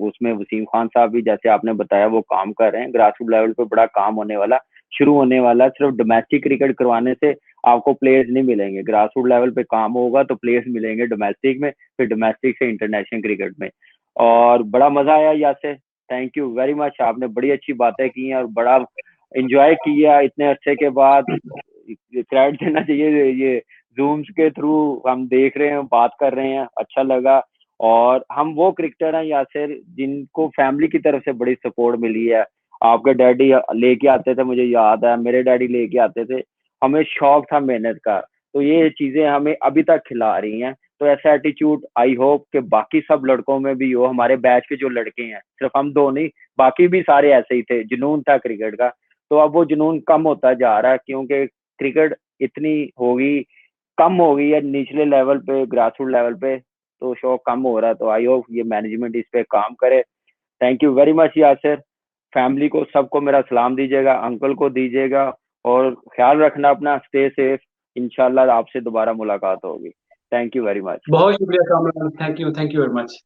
उसमें, वसीम खान साहब भी, जैसे आपने बताया, वो काम कर रहे हैं। ग्रास रूट लेवल पे बड़ा काम होने वाला, शुरू होने वाला है। सिर्फ डोमेस्टिक क्रिकेट करवाने से आपको प्लेयर्स नहीं मिलेंगे, ग्रास रूट लेवल पे काम होगा तो प्लेयर्स मिलेंगे डोमेस्टिक में, फिर डोमेस्टिक से इंटरनेशनल क्रिकेट में। और बड़ा मजा आया Yasir, thank you very much. आपने बड़ी अच्छी बातें की हैं और बड़ा एंजॉय किया इतने अरसे के बाद। क्रेडिट देना चाहिए, ये जूम्स के थ्रू हम देख रहे हैं, बात कर रहे हैं, अच्छा लगा। और हम वो क्रिकेटर हैं यासर जिनको फैमिली की तरफ से बड़ी सपोर्ट मिली है। आपके डैडी लेके आते थे, मुझे याद है, मेरे डैडी लेके आते थे, हमें शौक था मेहनत का, तो ये चीजें हमें अभी तक खिला रही हैं। तो ऐसा एटीट्यूड आई होप कि बाकी सब लड़कों में भी हो। हमारे बैच के जो लड़के हैं, सिर्फ हम दो नहीं, बाकी भी सारे ऐसे ही थे, जुनून था क्रिकेट का। तो अब वो जुनून कम होता जा रहा है, क्योंकि क्रिकेट इतनी होगी, कम हो गई है निचले लेवल पे, ग्रास रूट लेवल पे, तो शौक कम हो रहा है। तो आई होप ये मैनेजमेंट इस पे काम करे। Thank you very much Yasir. Family को, सबको मेरा सलाम दीजिएगा, अंकल को दीजिएगा, और ख्याल रखना अपना, स्टे सेफ। इंशाल्लाह आपसे दोबारा मुलाकात होगी। Thank you very much. बहुत शुक्रिया Kamran, thank you very much.